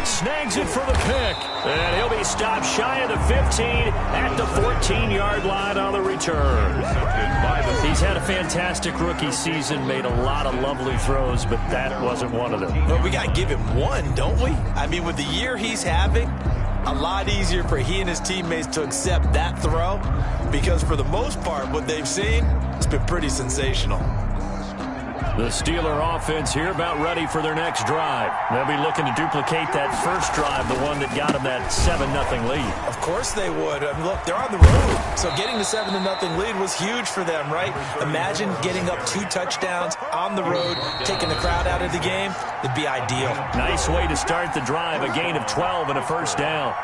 Snags it for the pick. And he'll be stopped shy of the 15 at the 14-yard line on the return. He's had a fantastic rookie season, made a lot of lovely throws, but that wasn't one of them. Well, we got to give him one, don't we? I mean, with the year he's having, a lot easier for he and his teammates to accept that throw because for the most part, what they've seen, it's been pretty sensational. The Steeler offense here about ready for their next drive. They'll be looking to duplicate that first drive, the one that got them that 7-0 lead. Of course they would. I mean, look, they're on the road. So getting the 7-0 lead was huge for them, right? Imagine getting up 2 touchdowns on the road, taking the crowd out of the game. It'd be ideal. Nice way to start the drive, a gain of 12 and a first down.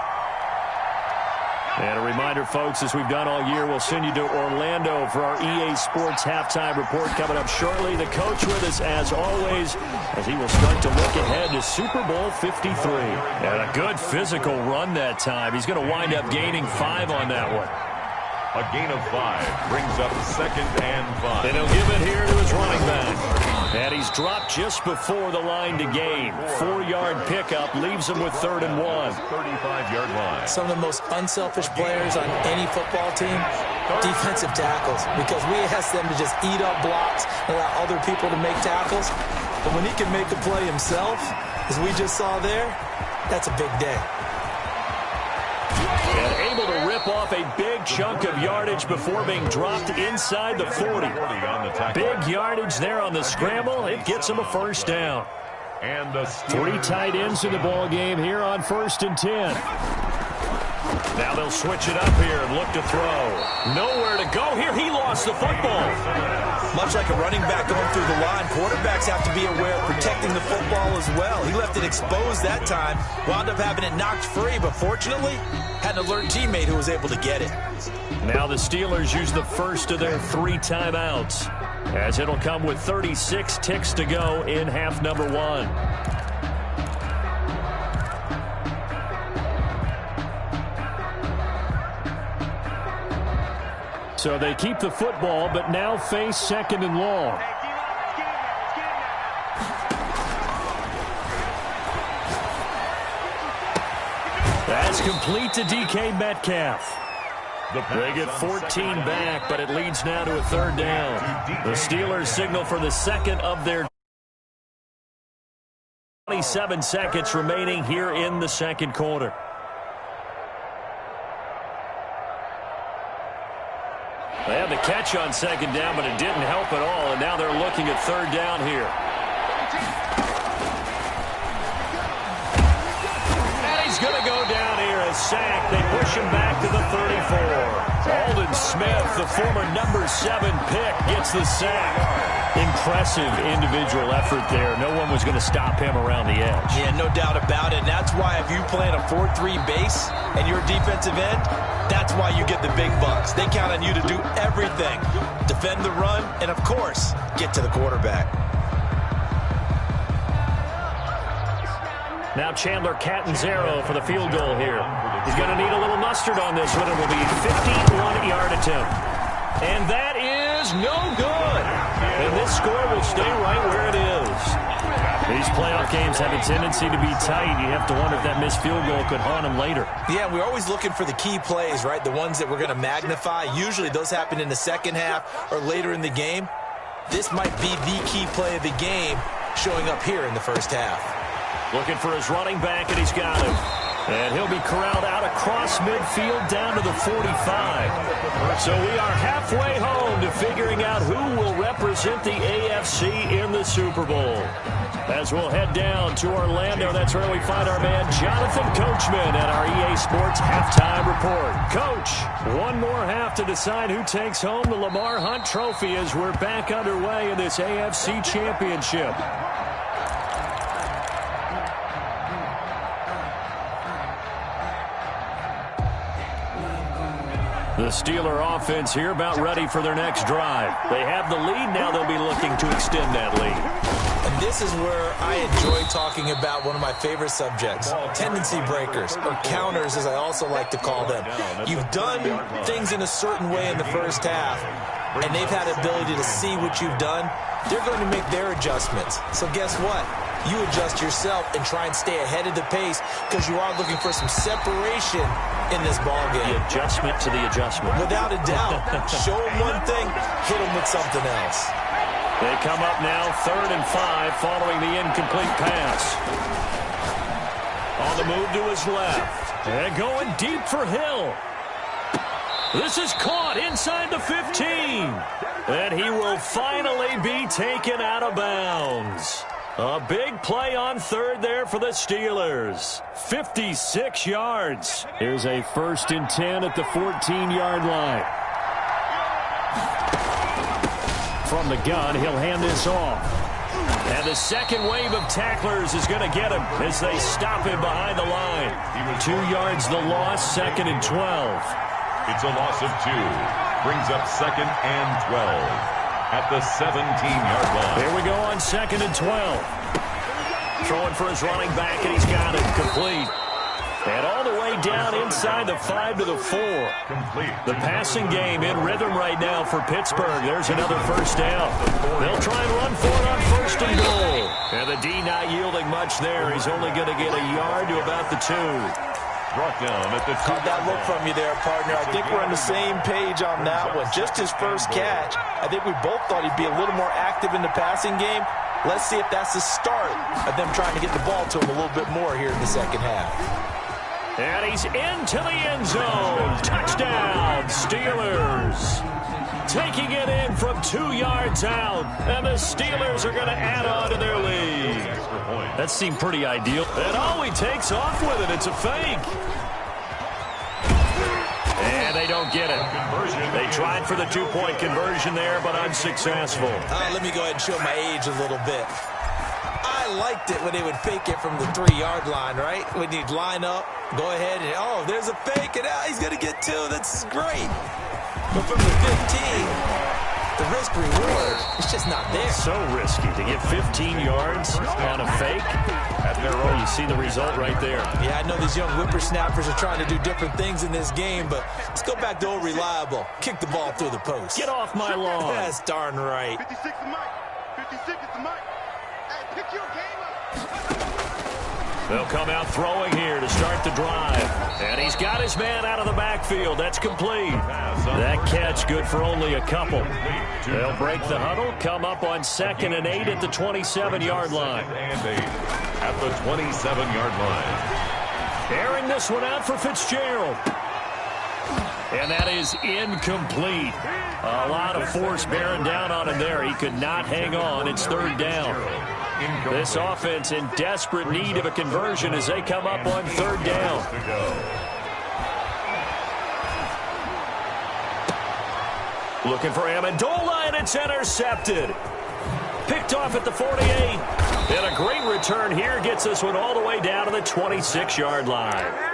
And a reminder, folks, as we've done all year, we'll send you to Orlando for our EA Sports halftime report coming up shortly. The coach with us, as always, as he will start to look ahead to Super Bowl 53. And a good physical run that time. He's going to wind up gaining 5 on that one. A gain of 5 brings up 2nd and 5. And he'll give it here to his running back. And he's dropped just before the line to gain. 4-yard pickup leaves him with 3rd and 1. 35-yard line. Some of the most unselfish players on any football team, defensive tackles, because we ask them to just eat up blocks and allow other people to make tackles. But when he can make the play himself, as we just saw there, that's a big day. And able to rip off a big chunk of yardage before being dropped inside the 40. Big yardage there on the scramble. It gets him a first down. And the 3 tight ends in the ball game here on 1st and 10. Now they'll switch it up here and look to throw. Nowhere to go here. He lost the football. Much like a running back going through the line, quarterbacks have to be aware of protecting the football as well. He left it exposed that time, wound up having it knocked free, but fortunately, had an alert teammate who was able to get it. Now the Steelers use the first of their 3 timeouts, as it'll come with 36 ticks to go in half number 1. So they keep the football, but now face 2nd and long. That's complete to DK Metcalf. They get 14 back, but it leads now to a 3rd down. The Steelers signal for the second of their 27 seconds remaining here in the 2nd quarter. They had the catch on 2nd down, but it didn't help at all, and now they're looking at 3rd down here. And he's going to go down here, a sack. They push him back to the 34. Alden Smith, the former number 7 pick, gets the sack. Impressive individual effort there. No one was going to stop him around the edge. Yeah, no doubt about it. And that's why if you play in a 4-3 base and you're a defensive end, that's why you get the big bucks. They count on you to do everything. Defend the run and, of course, get to the quarterback. Now Chandler Catanzaro for the field goal here. He's going to need a little mustard on this one. It will be a 51-yard attempt. And that is no good. And this score will stay right where it is. These playoff games have a tendency to be tight. You have to wonder if that missed field goal could haunt them later. Yeah, we're always looking for the key plays, right? The ones that we're going to magnify. Usually those happen in the 2nd half or later in the game. This might be the key play of the game showing up here in the 1st half. Looking for his running back, and he's got him. And he'll be corralled out across midfield down to the 45. So we are halfway home to figuring out who will represent the AFC in the Super Bowl. As we'll head down to Orlando, that's where we find our man Jonathan Coachman at our EA Sports Halftime Report. Coach, one more half to decide who takes home the Lamar Hunt Trophy as we're back underway in this AFC Championship. The Steeler offense here about ready for their next drive. They have the lead. Now they'll be looking to extend that lead. And this is where I enjoy talking about one of my favorite subjects, tendency breakers, or counters as I also like to call them. You've done things in a certain way in the 1st half, and they've had the ability to see what you've done. They're going to make their adjustments. So guess what? You adjust yourself and try and stay ahead of the pace because you are looking for some separation in this ball game. The adjustment to the adjustment. Without a doubt. Show them one thing, hit them with something else. They come up now 3rd and 5 following the incomplete pass. On the move to his left. And going deep for Hill. This is caught inside the 15. And he will finally be taken out of bounds. A big play on 3rd there for the Steelers. 56 yards. Here's a 1st and 10 at the 14-yard line. From the gun, he'll hand this off. And the second wave of tacklers is going to get him as they stop him behind the line. 2 yards the loss, 2nd and 12. It's a loss of 2. Brings up 2nd and 12. At the 17-yard line. Here we go on 2nd and 12. Throwing for his running back, and he's got it complete. And all the way down inside the 5 to the 4. Complete. The passing game in rhythm right now for Pittsburgh. There's another 1st down. They'll try and run for it on 1st and goal. And the D not yielding much there. He's only going to get a yard to about the 2. Brought down at the 2. Caught that look from you there, partner. I think we're on the same page on that one. Just his first catch. I think we both thought he'd be a little more active in the passing game. Let's see if that's the start of them trying to get the ball to him a little bit more here in the 2nd half. And he's into the end zone. Touchdown, Steelers. Taking it in from 2 yards out. And the Steelers are going to add on to their lead. That seemed pretty ideal. And he takes off with it. It's a fake. And they don't get it. They tried for the 2-point conversion there, but unsuccessful. Let me go ahead and show my age a little bit. I liked it when they would fake it from the 3-yard line, right? When you'd line up, go ahead, and there's a fake, and he's going to get 2. That's great. But from the 15, the risk reward, it's just not there. So risky to get 15 yards on a fake. You see the result right there. Yeah, I know these young whippersnappers are trying to do different things in this game, but let's go back to old reliable. Kick the ball through the post. Get off my lawn. That's darn right. 56 is Mike. 56 is the Mike. Hey, pick your game up. They'll come out throwing here to start the drive. And he's got his man out of the backfield. That's complete. That catch good for only a couple. They'll break the huddle, come up on 2nd and 8 at the 27-yard line. At the 27-yard line. Airing this one out for Fitzgerald. And that is incomplete. A lot of force bearing down on him there. He could not hang on. It's 3rd down. This offense in desperate need of a conversion as they come up on 3rd down. Looking for Amendola, and it's intercepted. Picked off at the 48. And a great return here gets this one all the way down to the 26-yard line.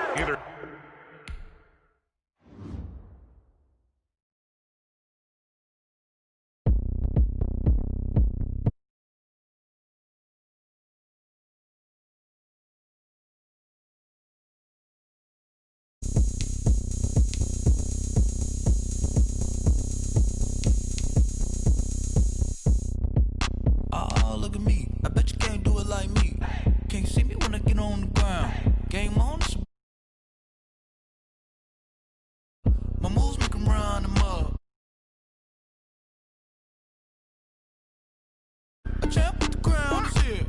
Look at me. I bet you can't do it like me. Can't see me when I get on the ground. Game on. My moves make them run them up. A champ with the crown is here.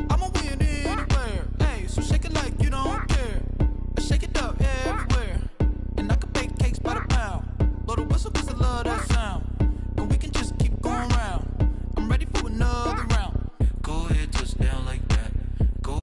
I'ma win anywhere. Hey, so shake it like you don't care. I shake it up everywhere. And I can bake cakes by the pound. Blow the whistle 'cause I love that sound. And we can just keep going round. I'm ready for another round. Go ahead, touchdown like that. Go.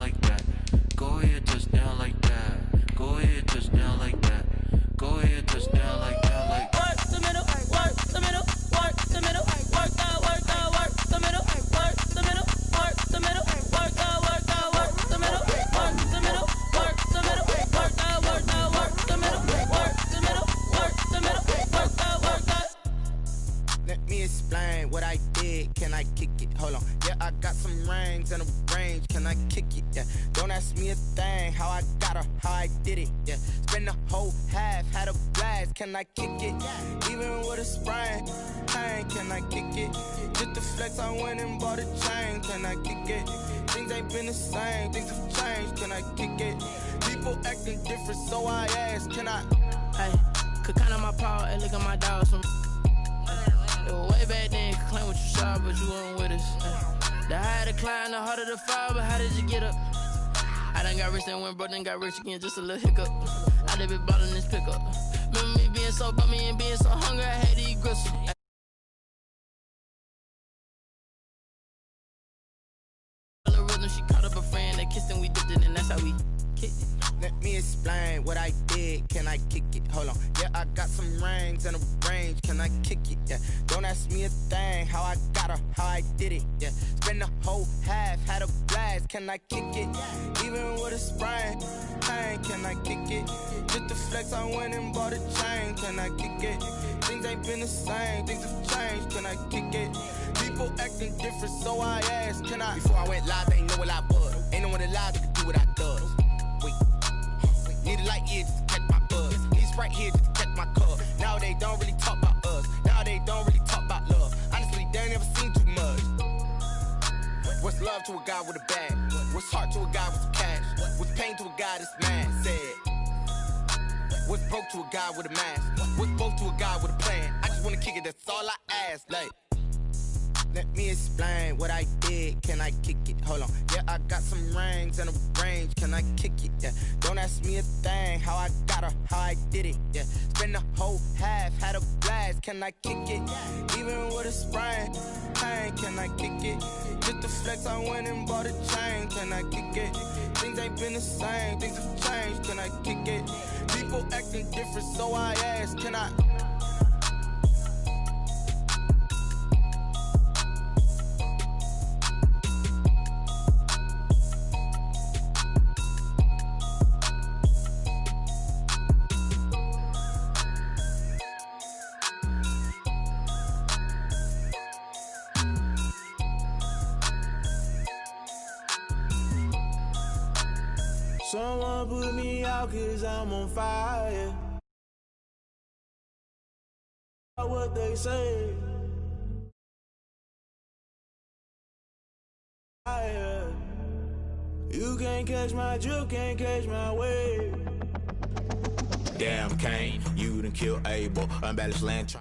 Like that. Go ahead, touchdown like that. Go ahead, touchdown like that. Go ahead, touchdown like that. Like work the middle, work the middle, work the middle, work that, work the middle, work the middle, work the middle, work that, work the middle, work the middle, work the middle, work that, work the middle, work the middle, work the middle, work that. Let me explain what I did. Can I kick it? Hold on. Yeah, I got some rings and a range. Can I kick it? Yeah. Don't ask me a thing. How I got her, how I did it. Yeah. Spend the whole half, had a blast. Can I kick it? Even with a sprain. Pain, can I kick it? Just the flex, I went and bought a chain. Can I kick it? Things ain't been the same. Things have changed. Can I kick it? People acting different, so I ask. Can I? Hey, could count on my power and look at my dogs from. Way back then, could claim what you saw, but you weren't with us. The higher the climb, the harder the fall, but how did you get up? I done got rich and went broke, then got rich again, just a little hiccup. I done been ballin' this pickup. Remember me being so bummy and being so hungry, I had to eat gristle. Rhythm, she caught up a friend, they kissed and we dipped it, and that's how we kicked it. Let me explain what I did. Can I kick it? Hold on. Yeah, I got some rings and a range. Can I kick it? Yeah. Don't ask me a thing. How I got her, how I did it. Yeah. Spend the whole half, had a blast. Can I kick it? Even with a sprain. Pain, can I kick it? Just the flex, I went and bought a chain. Can I kick it? Things ain't been the same. Things have changed. Can I kick it? People acting different, so I asked. Can I? Before I went live, they ain't know what I was. Ain't no one alive that could do what I does. Wait. Need a light here just to catch my buzz. Need Sprite here just to catch my cup. Now they don't really talk about us. Now they don't really talk about love. Honestly, they ain't never seen too much. What's love to a guy with a bag? What's heart to a guy with some cash? What's pain to a guy that's mad? Said. What's broke to a guy with a mask? What's both to a guy with a plan? I just wanna kick it, that's all I ask. Like, let me explain what I did. Can I kick it? Hold on. Yeah, I got some rings and a range. Can I kick it? Yeah. Don't ask me a thing. How I got her, how I did it. Yeah. Spend the whole half, had a blast. Can I kick it? Even with a sprain. Pain, can I kick it? Just the flex, I went and bought a chain. Can I kick it? Things ain't been the same. Things have changed. Can I kick it? People acting different, so I asked. Can I? Someone put me out cause I'm on fire. What they say. You can't catch my drift, can't catch my wave. Damn Kane, you done killed Abel. Unbalanced land.